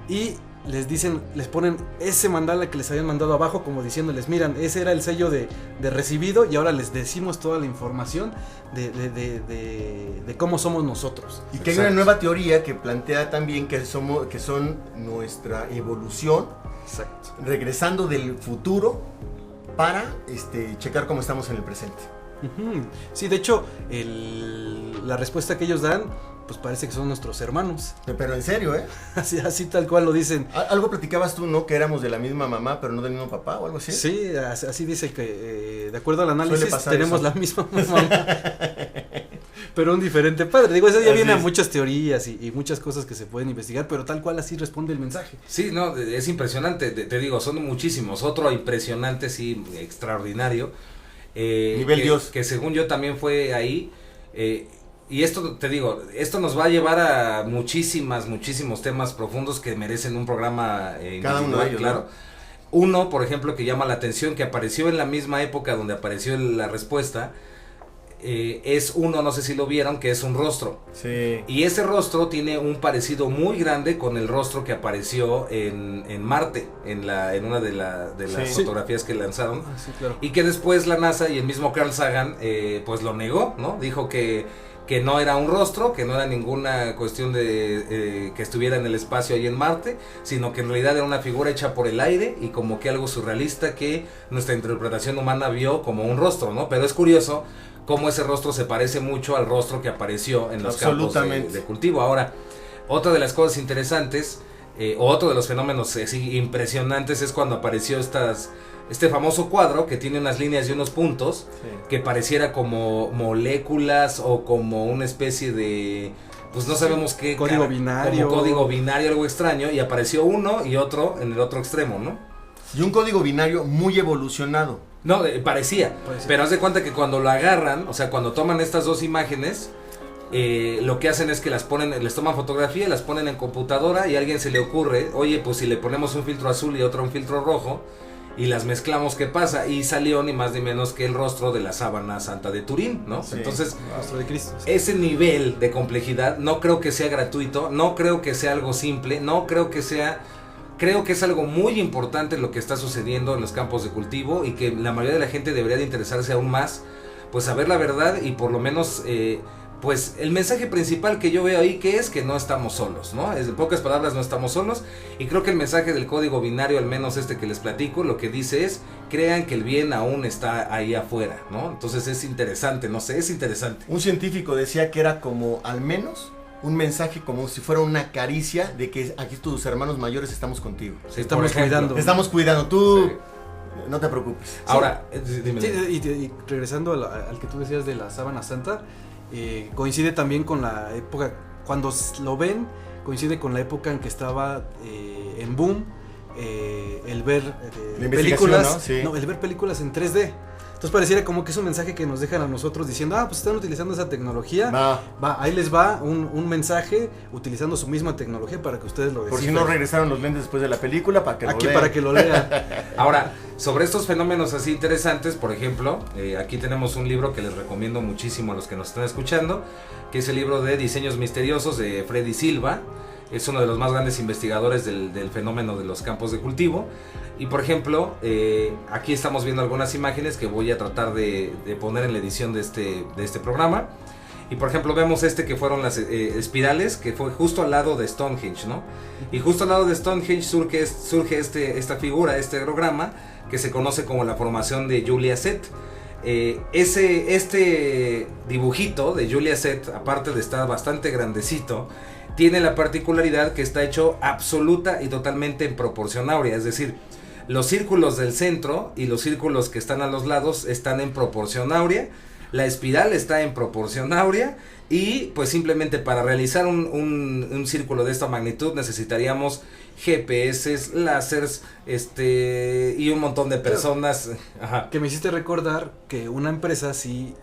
y les ponen ese mandala que les habían mandado abajo, como diciéndoles: miran, ese era el sello de recibido, y ahora les decimos toda la información de cómo somos nosotros. Y que hay una nueva teoría que plantea también que son nuestra evolución, Exacto. regresando del futuro para checar cómo estamos en el presente. Ujú. Sí, de hecho, la respuesta que ellos dan pues parece que son nuestros hermanos. Pero en serio, Así tal cual lo dicen. Algo platicabas tú, ¿no? Que éramos de la misma mamá, pero no del mismo papá o algo así. Sí, así dice que de acuerdo al análisis tenemos eso. La misma mamá, pero un diferente padre. Digo, eso ya viene a muchas teorías y muchas cosas que se pueden investigar, pero tal cual así responde el mensaje. Sí, no, es impresionante, te digo, son muchísimos. Otro impresionante, sí, extraordinario. Nivel Dios. Que según yo también fue ahí. Y esto, te digo, esto nos va a llevar a muchísimos temas profundos que merecen un programa cada uno de ellos, claro. ¿no? Uno, por ejemplo, que llama la atención, que apareció en la misma época donde apareció la respuesta, es uno, no sé si lo vieron, que es un rostro. Sí. Y ese rostro tiene un parecido muy grande con el rostro que apareció en Marte, en una de las fotografías que lanzaron. Sí, claro. Y que después la NASA y el mismo Carl Sagan, pues lo negó, ¿no? Dijo que no era un rostro, que no era ninguna cuestión de que estuviera en el espacio ahí en Marte, sino que en realidad era una figura hecha por el aire y como que algo surrealista que nuestra interpretación humana vio como un rostro, ¿no? Pero es curioso cómo ese rostro se parece mucho al rostro que apareció en los campos de cultivo. Ahora, otra de las cosas interesantes, otro de los fenómenos impresionantes es cuando apareció este famoso cuadro que tiene unas líneas y unos puntos, que pareciera como moléculas o como una especie de, pues no sabemos qué. Código binario. Como código binario, algo extraño, y apareció uno y otro en el otro extremo, ¿no? Y un código binario muy evolucionado. No, parecía, pero haz de cuenta que cuando lo agarran, o sea, cuando toman estas dos imágenes, lo que hacen es que les toman fotografía, las ponen en computadora y a alguien se le ocurre, oye, pues si le ponemos un filtro azul y otro un filtro rojo, y las mezclamos, ¿qué pasa? Y salió ni más ni menos que el rostro de la sábana santa de Turín, ¿no? Sí, entonces, el rostro de Cristo. Sí. Ese nivel de complejidad no creo que sea gratuito, no creo que sea algo simple, creo que es algo muy importante lo que está sucediendo en los campos de cultivo y que la mayoría de la gente debería de interesarse aún más, pues saber la verdad y por lo menos, pues el mensaje principal que yo veo ahí que es que no estamos solos, ¿no? En pocas palabras, no estamos solos, y creo que el mensaje del código binario, al menos este que les platico, lo que dice es, crean que el bien aún está ahí afuera, ¿no? Entonces es interesante, no sé, es interesante. Un científico decía que era como, al menos, un mensaje como si fuera una caricia de que aquí tus hermanos mayores estamos contigo. Sí, estamos cuidando. Estamos cuidando, tú sí. No te preocupes. Ahora, dime. Sí, y regresando al que tú decías de la sábana santa, coincide también con la época, cuando lo ven, coincide con la época en que estaba en boom el ver películas, ¿no? Sí. No, el ver películas en 3D. Entonces pareciera como que es un mensaje que nos dejan a nosotros diciendo, pues están utilizando esa tecnología, ahí les va un mensaje utilizando su misma tecnología para que ustedes lo descifren. Por si no regresaron los lentes después de la película, para que lo lean. Para que lo lean. Ahora, sobre estos fenómenos así interesantes, por ejemplo, aquí tenemos un libro que les recomiendo muchísimo a los que nos están escuchando, que es el libro de Diseños Misteriosos de Freddy Silva. Es uno de los más grandes investigadores del fenómeno de los campos de cultivo. Y por ejemplo, aquí estamos viendo algunas imágenes que voy a tratar de poner en la edición de este programa. Y por ejemplo vemos que fueron las espirales, que fue justo al lado de Stonehenge, ¿no? Y justo al lado de Stonehenge surge esta figura, este aerograma, que se conoce como la formación de Julia Set. Este dibujito de Julia Set, aparte de estar bastante grandecito, tiene la particularidad que está hecho absoluta y totalmente en proporción áurea, es decir, los círculos del centro y los círculos que están a los lados están en proporción áurea, la espiral está en proporción áurea y pues simplemente para realizar un círculo de esta magnitud necesitaríamos GPS, láseres, y un montón de personas. Ajá. Que me hiciste recordar que una empresa sí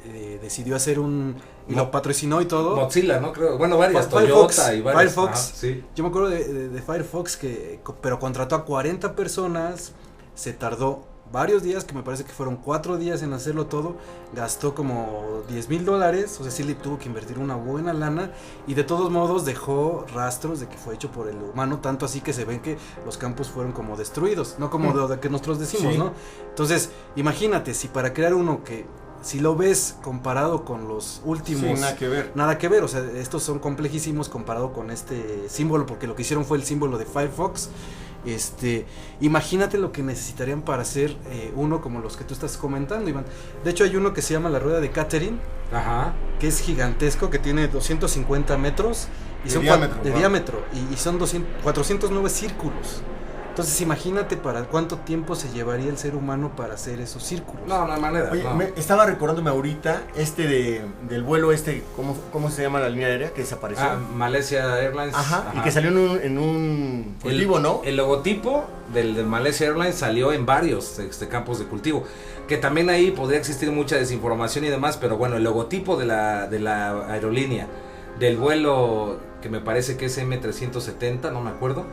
decidió hacer y lo patrocinó y todo. Mozilla, ¿no? Creo, bueno, varias, Firefox, Toyota y varias. Firefox. Ajá, sí. Yo me acuerdo de Firefox pero contrató a 40 personas, se tardó varios días, que me parece que fueron 4 días en hacerlo todo, gastó como $10,000, o sea, sí le tuvo que invertir una buena lana, y de todos modos dejó rastros de que fue hecho por el humano, tanto así que se ven que los campos fueron como destruidos, no como de que nosotros decimos, sí. ¿no? Entonces, imagínate, si para crear uno que, si lo ves comparado con los últimos, sí, nada que ver, o sea, estos son complejísimos comparado con este símbolo, porque lo que hicieron fue el símbolo de Firefox, Imagínate lo que necesitarían para hacer uno como los que tú estás comentando, Iván. De hecho hay uno que se llama la rueda de Catherine, Ajá. que es gigantesco, que tiene 250 metros y son de diámetro y son 409 círculos. Entonces imagínate para cuánto tiempo se llevaría el ser humano para hacer esos círculos. No hay manera. Oye, no. estaba recordándome ahorita del vuelo ¿cómo se llama la línea aérea que desapareció? Malaysia Airlines. Ajá, y que salió en un cultivo, ¿no? El logotipo del Malaysia Airlines salió en varios campos de cultivo, que también ahí podría existir mucha desinformación y demás, pero bueno, el logotipo de la aerolínea, del vuelo que me parece que es M370, no me acuerdo,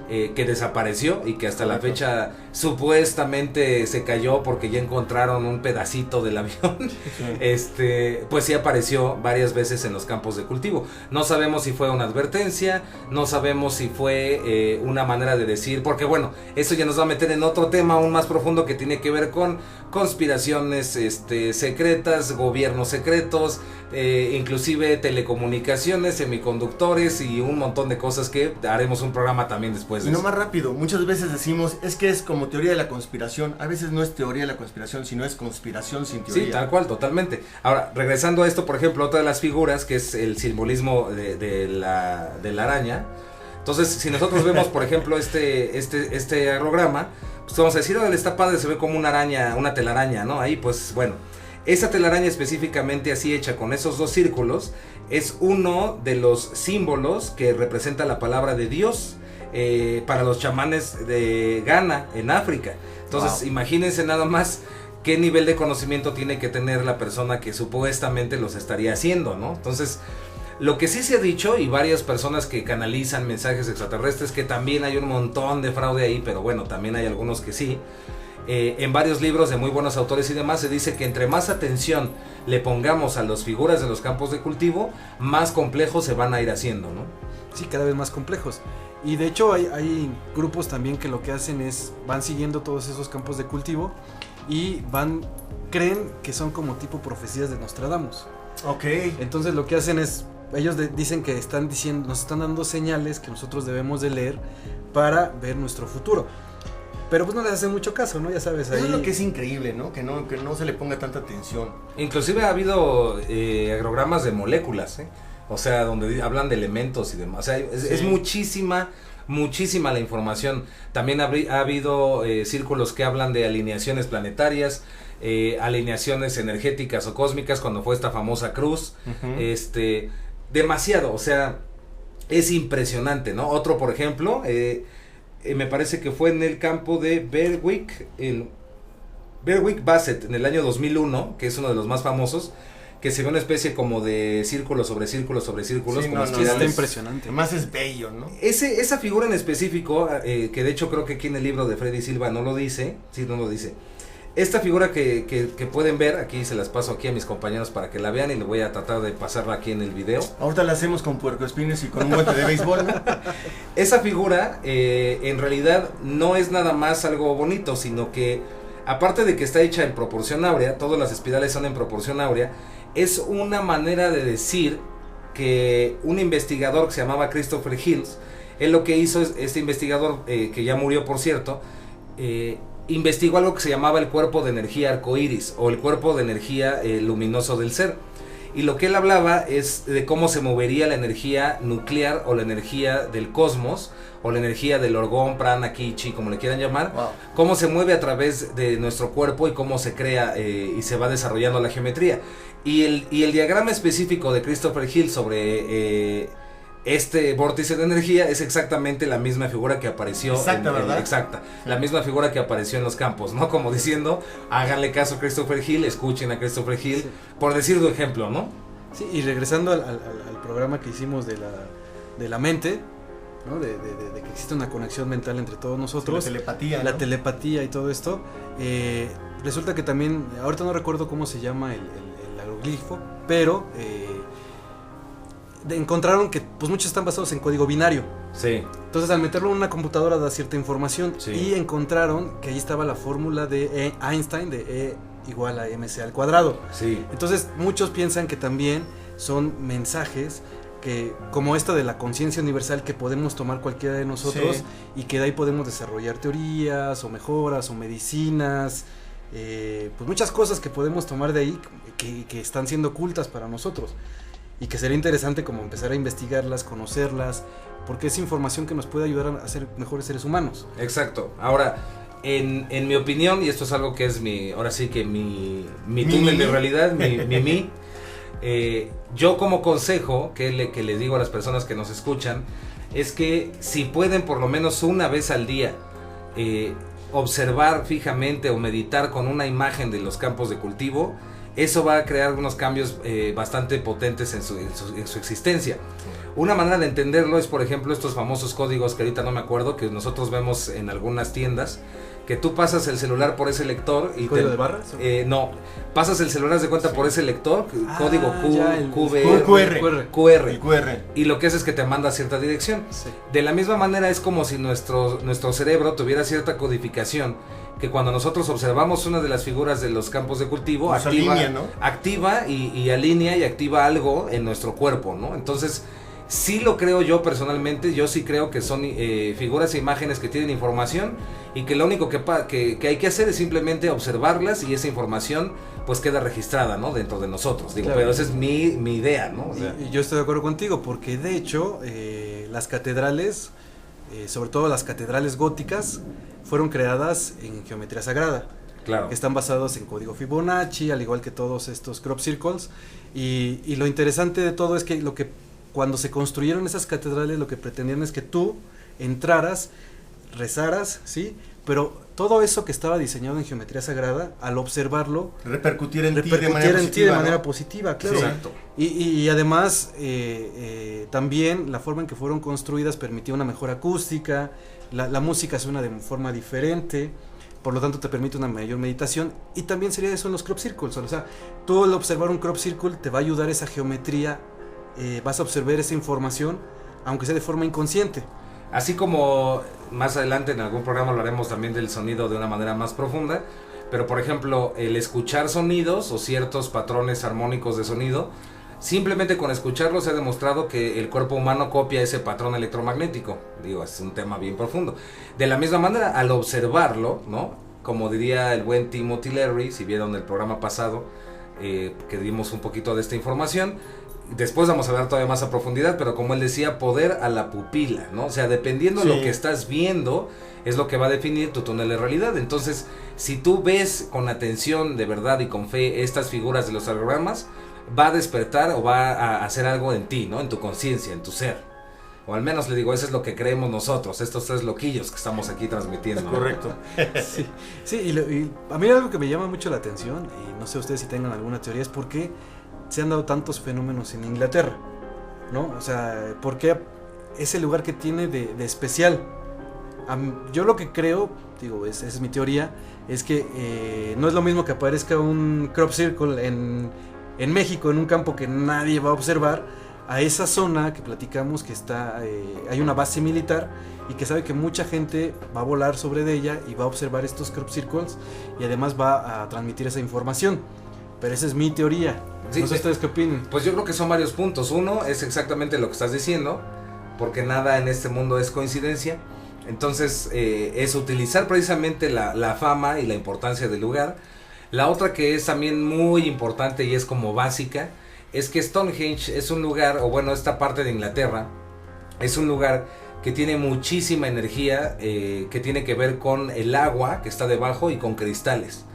que desapareció y que hasta la fecha supuestamente se cayó porque ya encontraron un pedacito del avión, pues sí apareció varias veces en los campos de cultivo. No sabemos si fue una advertencia, no sabemos si fue una manera de decir, porque bueno, eso ya nos va a meter en otro tema aún más profundo que tiene que ver con conspiraciones secretas, gobiernos secretos, inclusive telecomunicaciones, semiconductores y un montón de cosas que haremos un programa también después. Y no más rápido, muchas veces decimos, es que es como teoría de la conspiración, a veces no es teoría de la conspiración, sino es conspiración sin teoría. Sí, tal cual, totalmente. Ahora, regresando a esto, por ejemplo, otra de las figuras, que es el simbolismo de la araña. Entonces, si nosotros vemos, por ejemplo, este aerograma, pues vamos a decir, está padre, se ve como una araña, una telaraña, ¿no? Ahí, pues, bueno, esa telaraña específicamente así hecha con esos dos círculos, es uno de los símbolos que representa la palabra de Dios, para los chamanes de Ghana, en África. Entonces, imagínense nada más qué nivel de conocimiento tiene que tener la persona que supuestamente los estaría haciendo, ¿no? Entonces, lo que sí se ha dicho, y varias personas que canalizan mensajes extraterrestres, que también hay un montón de fraude ahí, pero bueno, también hay algunos que sí. En varios libros de muy buenos autores y demás se dice que entre más atención le pongamos a las figuras de los campos de cultivo, más complejos se van a ir haciendo, ¿no? Sí, cada vez más complejos. Y de hecho hay grupos también que lo que hacen es, van siguiendo todos esos campos de cultivo y creen que son como tipo profecías de Nostradamus. Ok. Entonces lo que hacen es, ellos dicen que nos están dando señales que nosotros debemos de leer para ver nuestro futuro. Pero pues no les hacen mucho caso, ¿no? Ya sabes, ahí... Eso es lo que es increíble, ¿no? Que no se le ponga tanta atención. Inclusive ha habido agrogramas de moléculas, o sea, donde hablan de elementos y demás. O sea, es muchísima la información. También ha habido círculos que hablan de alineaciones planetarias, alineaciones energéticas o cósmicas, cuando fue esta famosa cruz. Demasiado, o sea, es impresionante, ¿no? Otro, por ejemplo, me parece que fue en el campo de Berwick-Bassett en el año 2001, que es uno de los más famosos, que se ve una especie como de círculo sobre círculo sobre círculos. Sí, como está impresionante. Además es bello, ¿no? Esa figura en específico, que de hecho creo que aquí en el libro de Freddy Silva no lo dice, esta figura que pueden ver, aquí se las paso aquí a mis compañeros para que la vean y le voy a tratar de pasarla aquí en el video. Ahorita la hacemos con puercoespines y con un guante de béisbol, ¿no? Esa figura en realidad no es nada más algo bonito, sino que aparte de que está hecha en proporción áurea, todas las espirales son en proporción áurea, es una manera de decir que un investigador que se llamaba Christopher Hills, él lo que hizo es, este investigador que ya murió por cierto, investigó algo que se llamaba el cuerpo de energía arcoíris o el cuerpo de energía luminoso del ser. Y lo que él hablaba es de cómo se movería la energía nuclear o la energía del cosmos o la energía del orgón, prana, ki, chi, como le quieran llamar, cómo se mueve a través de nuestro cuerpo y cómo se crea y se va desarrollando la geometría. Y el diagrama específico de Christopher Hill sobre este vórtice de energía es exactamente la misma figura que apareció. ¿Verdad? Exacta. La misma figura que apareció en los campos, ¿no? Como diciendo, háganle caso a Christopher Hill, escuchen a Christopher Hill, por decir un ejemplo, ¿no? Sí, y regresando al programa que hicimos de la mente, ¿no? De que existe una conexión mental entre todos nosotros. Sí, la telepatía. La telepatía y todo esto. Resulta que también, ahorita no recuerdo cómo se llama el aeroglifo, pero encontraron que pues muchos están basados en código binario. Sí. Entonces al meterlo en una computadora da cierta información. Sí. Y encontraron que ahí estaba la fórmula de Einstein de E igual a mc al cuadrado. Sí. Entonces muchos piensan que también son mensajes que como esta de la conciencia universal que podemos tomar cualquiera de nosotros Sí. y que de ahí podemos desarrollar teorías o mejoras o medicinas, pues muchas cosas que podemos tomar de ahí que están siendo ocultas para nosotros y que sería interesante como empezar a investigarlas, conocerlas, porque es información que nos puede ayudar a ser mejores seres humanos. Exacto. Ahora, en mi opinión, y esto es algo que es ahora sí que mi túnel de realidad, yo como consejo que le digo a las personas que nos escuchan, es que si pueden por lo menos una vez al día observar fijamente o meditar con una imagen de los campos de cultivo, eso va a crear unos cambios bastante potentes en su existencia. Una manera de entenderlo es, por ejemplo, estos famosos códigos que ahorita no me acuerdo, que nosotros vemos en algunas tiendas, que tú pasas el celular por ese lector y ¿Código de barras? no, pasas el celular, haz de cuenta, por ese lector, código El QR. y lo que hace es que te manda a cierta dirección. Sí. De la misma manera es como si nuestro cerebro tuviera cierta codificación, que cuando nosotros observamos una de las figuras de los campos de cultivo, Nos activa, alinea, ¿no? activa y alinea y activa algo en nuestro cuerpo, ¿no? Entonces, sí lo creo yo personalmente, yo sí creo que son figuras e imágenes que tienen información y que lo único que hay que hacer es simplemente observarlas y esa información pues queda registrada, ¿no? Dentro de nosotros, digo, Claro. Pero esa es mi idea, ¿no? O sea, Y yo estoy de acuerdo contigo, porque de hecho las catedrales, sobre todo las catedrales góticas, fueron creadas en geometría sagrada. claro. Que están basados en código Fibonacci, al igual que todos estos crop circles. Y lo interesante de todo es que cuando se construyeron esas catedrales, lo que pretendían es que tú entraras, rezaras, ¿sí? Pero todo eso que estaba diseñado en geometría sagrada, al observarlo, Repercutir en ti repercutía en ti de manera ¿no? positiva, claro. Exacto. Y además, también la forma en que fueron construidas permitía una mejor acústica, la música suena de forma diferente, por lo tanto te permite una mayor meditación, y también sería eso en los crop circles, o sea, tú al observar un crop circle te va a ayudar esa geometría, vas a observar esa información, aunque sea de forma inconsciente. Así como más adelante en algún programa hablaremos también del sonido de una manera más profunda, pero por ejemplo el escuchar sonidos o ciertos patrones armónicos de sonido, simplemente con escucharlos se ha demostrado que el cuerpo humano copia ese patrón electromagnético. Digo, es un tema bien profundo. De la misma manera, al observarlo, ¿no? Como diría el buen Timothy Leary, si vieron el programa pasado, que dimos un poquito de esta información, después vamos a hablar todavía más a profundidad, pero como él decía, poder a la pupila, ¿no? O sea, dependiendo de lo que estás viendo, es lo que va a definir tu túnel de realidad. Entonces, si tú ves con atención, de verdad y con fe, estas figuras de los agrogramas, va a despertar o va a hacer algo en ti, ¿no? En tu conciencia, en tu ser. O al menos le digo, eso es lo que creemos nosotros, estos tres loquillos que estamos aquí transmitiendo. ¿no? Correcto. Sí, y a mí algo que me llama mucho la atención, y no sé ustedes si tengan alguna teoría, es por qué se han dado tantos fenómenos en Inglaterra, ¿no? O sea, ¿por qué ese lugar que tiene de especial? Yo lo que creo, digo, esa es mi teoría, es que no es lo mismo que aparezca un crop circle en México, en un campo que nadie va a observar, a esa zona que platicamos que está, hay una base militar y que sabe que mucha gente va a volar sobre de ella y va a observar estos crop circles y además va a transmitir esa información. Pero esa es mi teoría. Sí, no sé ustedes qué opinan. Pues yo creo que son varios puntos. Uno es exactamente lo que estás diciendo, porque nada en este mundo es coincidencia. Entonces es utilizar precisamente la fama y la importancia del lugar. La otra que es también muy importante y es como básica, es que Stonehenge es un lugar, o bueno, esta parte de Inglaterra, es un lugar que tiene muchísima energía, que tiene que ver con el agua que está debajo y con cristales.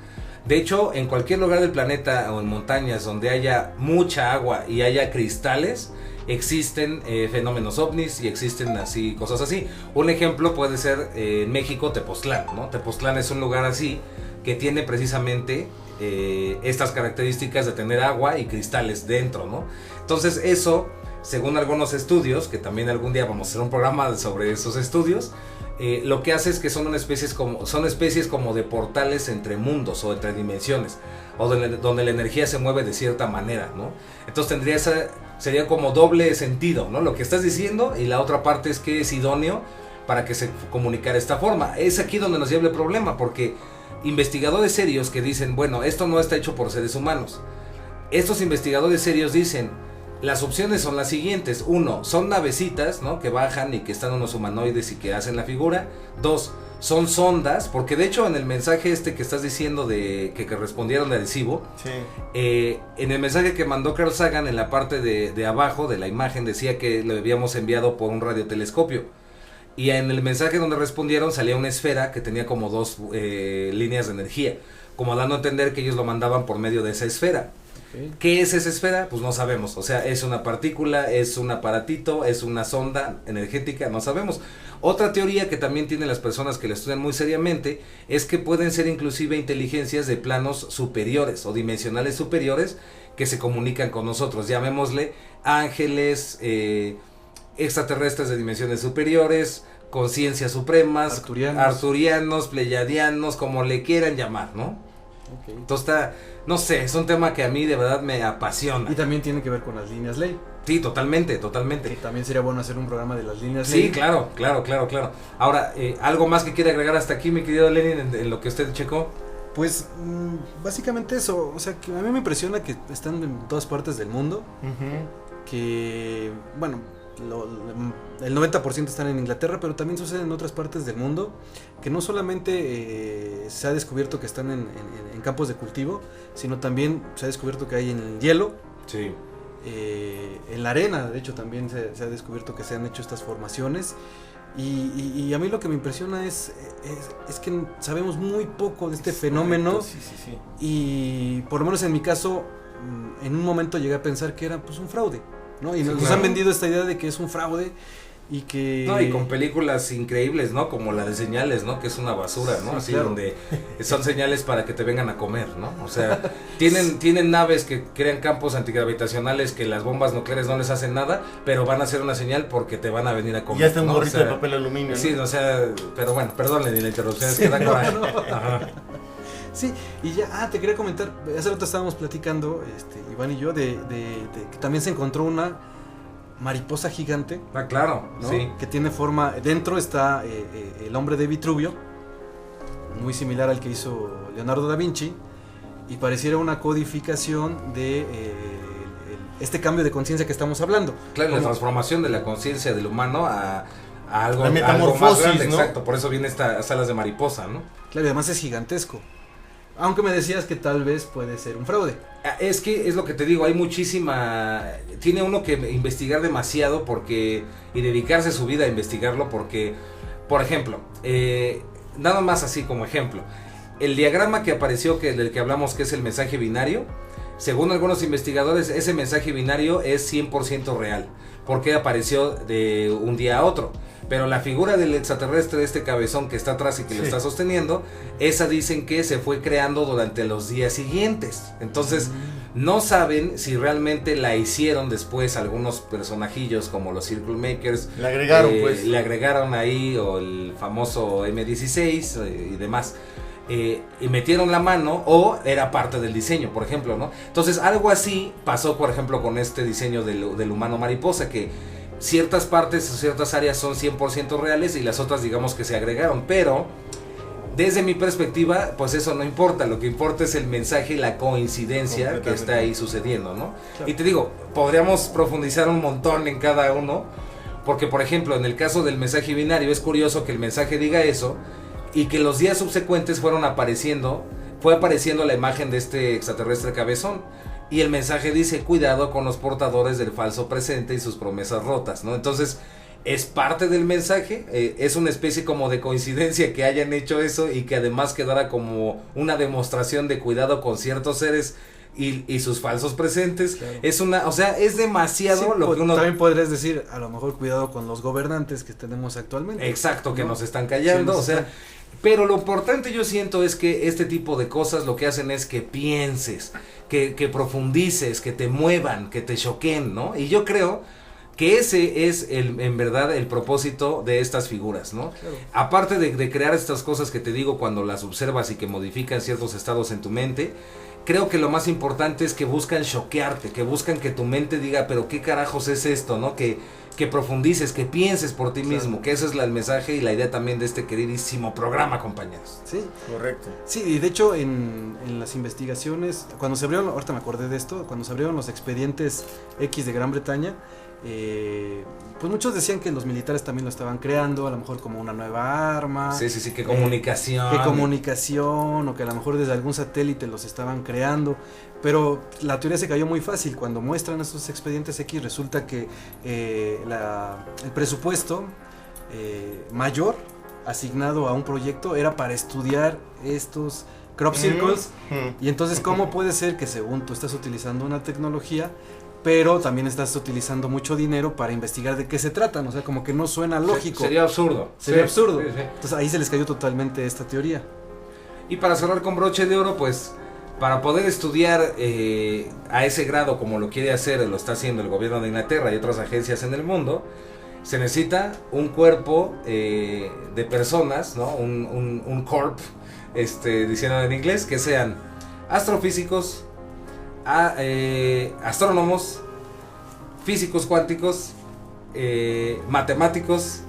De hecho, en cualquier lugar del planeta o en montañas donde haya mucha agua y haya cristales, existen fenómenos ovnis y existen así cosas así. Un ejemplo puede ser en México, Tepoztlán, ¿no? Tepoztlán es un lugar así que tiene precisamente estas características de tener agua y cristales dentro, ¿no? Entonces eso, según algunos estudios, que también algún día vamos a hacer un programa sobre esos estudios, lo que hace es que son especies como de portales entre mundos o entre dimensiones, o donde la energía se mueve de cierta manera, ¿no? Entonces sería como doble sentido, ¿no? Lo que estás diciendo, y la otra parte es que es idóneo para que se comunicara de esta forma. Es aquí donde nos lleva el problema, porque investigadores serios que dicen, bueno, esto no está hecho por seres humanos. Estos investigadores serios dicen, las opciones son las siguientes. 1, son navecitas, ¿no? Que bajan y que están unos humanoides y que hacen la figura. 2, son sondas, porque de hecho en el mensaje que estás diciendo de que respondieron de adhesivo, Sí. En el mensaje que mandó Carl Sagan en la parte de abajo de la imagen decía que lo habíamos enviado por un radiotelescopio. Y en el mensaje donde respondieron salía una esfera que tenía como 2 líneas de energía, como dando a entender que ellos lo mandaban por medio de esa esfera. Okay. ¿Qué es esa esfera? Pues no sabemos. O sea, es una partícula, es un aparatito, es una sonda energética, no sabemos. Otra teoría que también tienen las personas que la estudian muy seriamente es que pueden ser inclusive inteligencias de planos superiores o dimensionales superiores que se comunican con nosotros. Llamémosle ángeles, extraterrestres de dimensiones superiores, conciencias supremas, arturianos, pleyadianos, como le quieran llamar, ¿no? Okay. Entonces no sé, es un tema que a mí de verdad me apasiona. Y también tiene que ver con las líneas ley. Sí, totalmente. Que también sería bueno hacer un programa de las líneas Sí, ley. claro. Ahora, ¿algo más que quiera agregar hasta aquí, mi querido Lenin, en lo que usted checó? Pues básicamente eso, o sea, que a mí me impresiona que están en todas partes del mundo, que, bueno, el 90% están en Inglaterra, pero también sucede en otras partes del mundo, que no solamente se ha descubierto que están en campos de cultivo, sino también se ha descubierto que hay en el hielo. Sí. En la arena, de hecho, también se ha descubierto que se han hecho estas formaciones. Y a mí lo que me impresiona es que sabemos muy poco de este fenómeno. Sí. Y por lo menos en mi caso, en un momento llegué a pensar que era pues un fraude, ¿no? Y Sí, nos claro. han vendido esta idea de que es un fraude y que... No, y con películas increíbles, ¿no? Como la de Señales, ¿no? Que es una basura, ¿no? Sí, Así claro. donde son señales para que te vengan a comer, ¿no? O sea, tienen naves que crean campos antigravitacionales que las bombas nucleares no les hacen nada, pero van a hacer una señal porque te van a venir a comer. Y ya está un ¿no? gorrito O sea, de papel aluminio, ¿no? Sí, o sea, pero bueno, perdónenle la interrupción, es Sí, que da no, coraje. no. Ajá. Sí, y ya, te quería comentar, hace rato estábamos platicando, Iván y yo, de que también se encontró una mariposa gigante, Ah, claro, ¿no? sí. Que tiene forma, dentro está el hombre de Vitruvio, muy similar al que hizo Leonardo da Vinci, y pareciera una codificación de este cambio de conciencia que estamos hablando. Claro, la Como- transformación de la conciencia del humano a algo, La algo más metamorfosis, grande, ¿no? exacto, por eso viene estas alas de mariposa, ¿no? Claro, y además es gigantesco. Aunque me decías que tal vez puede ser un fraude. Es que es lo que te digo, hay muchísima... Tiene uno que investigar demasiado porque y dedicarse su vida a investigarlo porque, por ejemplo, nada más así como ejemplo, el diagrama que apareció, del que hablamos, que es el mensaje binario, según algunos investigadores, ese mensaje binario es 100% real, porque apareció de un día a otro. Pero la figura del extraterrestre, este cabezón que está atrás y que lo está sosteniendo, esa dicen que se fue creando durante los días siguientes. Entonces, no saben si realmente la hicieron después algunos personajillos como los Circle Makers. Le agregaron, pues. Le agregaron ahí, o el famoso M16 y demás. Y metieron la mano, o era parte del diseño, por ejemplo, ¿no? Entonces, algo así pasó, por ejemplo, con este diseño del humano mariposa, que ciertas partes o ciertas áreas son 100% reales y las otras digamos que se agregaron, pero desde mi perspectiva pues eso no importa, lo que importa es el mensaje y la coincidencia que está ahí sucediendo, ¿no? Claro. Y te digo, podríamos profundizar un montón en cada uno, porque por ejemplo en el caso del mensaje binario es curioso que el mensaje diga eso y que los días subsecuentes fue apareciendo la imagen de este extraterrestre cabezón. Y el mensaje dice, cuidado con los portadores del falso presente y sus promesas rotas, ¿no? Entonces, es parte del mensaje, es una especie como de coincidencia que hayan hecho eso y que además quedara como una demostración de cuidado con ciertos seres y sus falsos presentes. Claro. Es una, o sea, es demasiado Sí, lo que uno... También podrías decir, a lo mejor cuidado con los gobernantes que tenemos actualmente. Exacto, que ¿no? nos están callando, Sí, nos o sea... están- Pero lo importante yo siento es que este tipo de cosas lo que hacen es que pienses, que profundices, que te muevan, que te choquen, ¿no? Y yo creo que ese es en verdad el propósito de estas figuras, ¿no? Claro. Aparte de crear estas cosas que te digo cuando las observas y que modifican ciertos estados en tu mente, creo que lo más importante es que buscan choquearte, que buscan que tu mente diga, pero qué carajos es esto, ¿no? Que que profundices, que pienses por ti Claro. mismo, que ese es el mensaje y la idea también de este queridísimo programa, compañeros. Sí, Correcto. sí, y de hecho en las investigaciones, cuando se abrieron, ahorita me acordé de esto, cuando se abrieron los expedientes X de Gran Bretaña, pues muchos decían que los militares también lo estaban creando, a lo mejor como una nueva arma. Sí, que comunicación. Que comunicación, o que a lo mejor desde algún satélite los estaban creando. Pero la teoría se cayó muy fácil. Cuando muestran estos expedientes X, resulta que el presupuesto mayor asignado a un proyecto era para estudiar estos crop circles. Y entonces, ¿cómo puede ser que según tú estás utilizando una tecnología, pero también estás utilizando mucho dinero para investigar de qué se tratan? O sea, como que no suena lógico. Sería absurdo. Sería absurdo. Sí. Entonces ahí se les cayó totalmente esta teoría. Y para cerrar con broche de oro, pues para poder estudiar a ese grado como lo quiere hacer, lo está haciendo el gobierno de Inglaterra y otras agencias en el mundo, se necesita un cuerpo de personas, ¿no? Un corp, diciendo en inglés, que sean astrofísicos, astrónomos, físicos cuánticos, matemáticos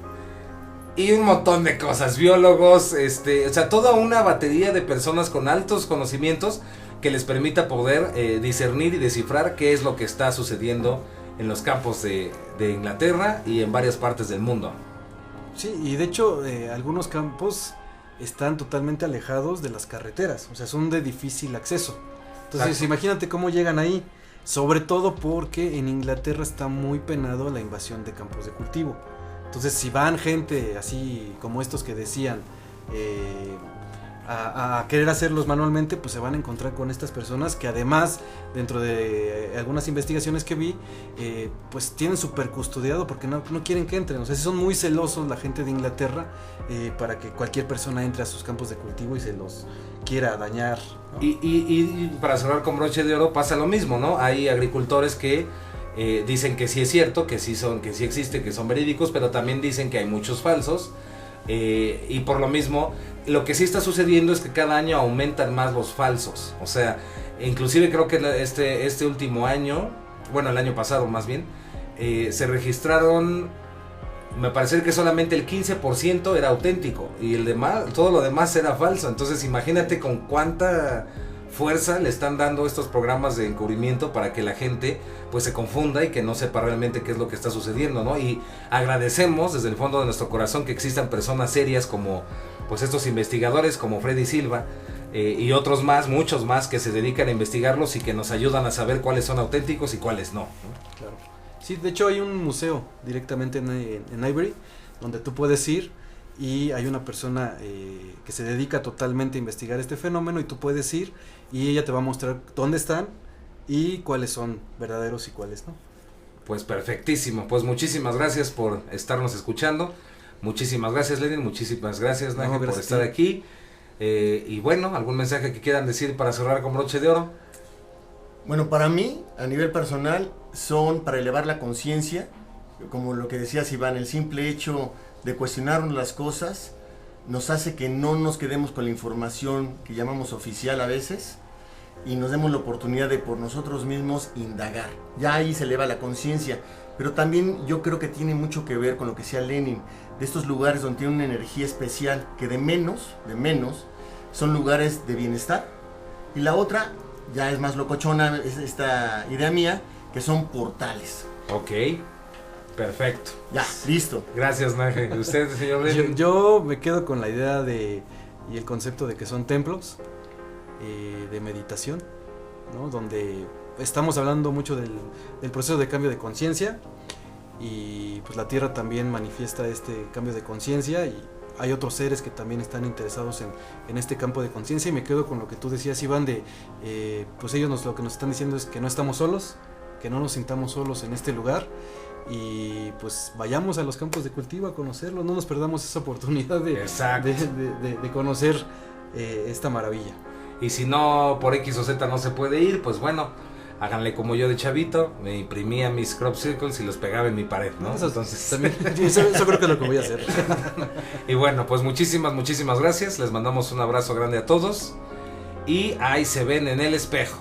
y un montón de cosas, biólogos, o sea, toda una batería de personas con altos conocimientos que les permita poder discernir y descifrar qué es lo que está sucediendo en los campos de Inglaterra y en varias partes del mundo. Sí, y de hecho algunos campos están totalmente alejados de las carreteras, o sea, son de difícil acceso. Entonces, Exacto. imagínate cómo llegan ahí, sobre todo porque en Inglaterra está muy penado la invasión de campos de cultivo. Entonces, si van gente así como estos que decían a querer hacerlos manualmente, pues se van a encontrar con estas personas que además, dentro de algunas investigaciones que vi, pues tienen súper custodiado porque no quieren que entren. O sea, son muy celosos la gente de Inglaterra para que cualquier persona entre a sus campos de cultivo y se los quiera dañar, ¿no? Y para cerrar con broche de oro pasa lo mismo, ¿no? Hay agricultores que dicen que sí es cierto, que sí existe, que son verídicos, pero también dicen que hay muchos falsos. Y por lo mismo, lo que sí está sucediendo es que cada año aumentan más los falsos. O sea, inclusive creo que este último año, bueno, el año pasado más bien, se registraron, me parece que solamente el 15% era auténtico y el demás, todo lo demás era falso. Entonces imagínate con cuánta fuerza le están dando estos programas de encubrimiento para que la gente pues se confunda y que no sepa realmente qué es lo que está sucediendo, ¿no? Y agradecemos desde el fondo de nuestro corazón que existan personas serias como pues estos investigadores como Freddy Silva y otros más, muchos más que se dedican a investigarlos y que nos ayudan a saber cuáles son auténticos y cuáles no. Claro. Sí, de hecho hay un museo directamente en Highbury donde tú puedes ir y hay una persona que se dedica totalmente a investigar este fenómeno y tú puedes ir y ella te va a mostrar dónde están y cuáles son verdaderos y cuáles no. Pues perfectísimo, pues muchísimas gracias por estarnos escuchando, muchísimas gracias Lenin, muchísimas gracias Naje por gracias estar a ti. aquí y bueno, algún mensaje que quieran decir para cerrar con broche de oro. Bueno, para mí, a nivel personal, son para elevar la conciencia, como lo que decías Iván, el simple hecho de cuestionarnos las cosas nos hace que no nos quedemos con la información que llamamos oficial a veces y nos demos la oportunidad de por nosotros mismos indagar. Ya ahí se eleva la conciencia, pero también yo creo que tiene mucho que ver con lo que decía Lenin, de estos lugares donde tiene una energía especial que de menos, son lugares de bienestar. Y la otra, ya es más locochona, es esta idea mía, que son portales. Ok, perfecto. Ya, listo. Gracias Naje. ¿Usted, señor Lenin? Yo me quedo con la idea y el concepto de que son templos de meditación, ¿no? Donde estamos hablando mucho del proceso de cambio de conciencia y pues la Tierra también manifiesta este cambio de conciencia y hay otros seres que también están interesados en este campo de conciencia y me quedo con lo que tú decías, Iván, de pues ellos lo que nos están diciendo es que no estamos solos, que no nos sintamos solos en este lugar y pues vayamos a los campos de cultivo a conocerlos, no nos perdamos esa oportunidad de conocer esta maravilla. Y si no, por X o Z no se puede ir, pues bueno, háganle como yo de chavito, me imprimía mis crop circles y los pegaba en mi pared, ¿no? Entonces, también, eso creo que es lo que voy a hacer. Y bueno, pues muchísimas gracias, les mandamos un abrazo grande a todos y ahí se ven en el espejo.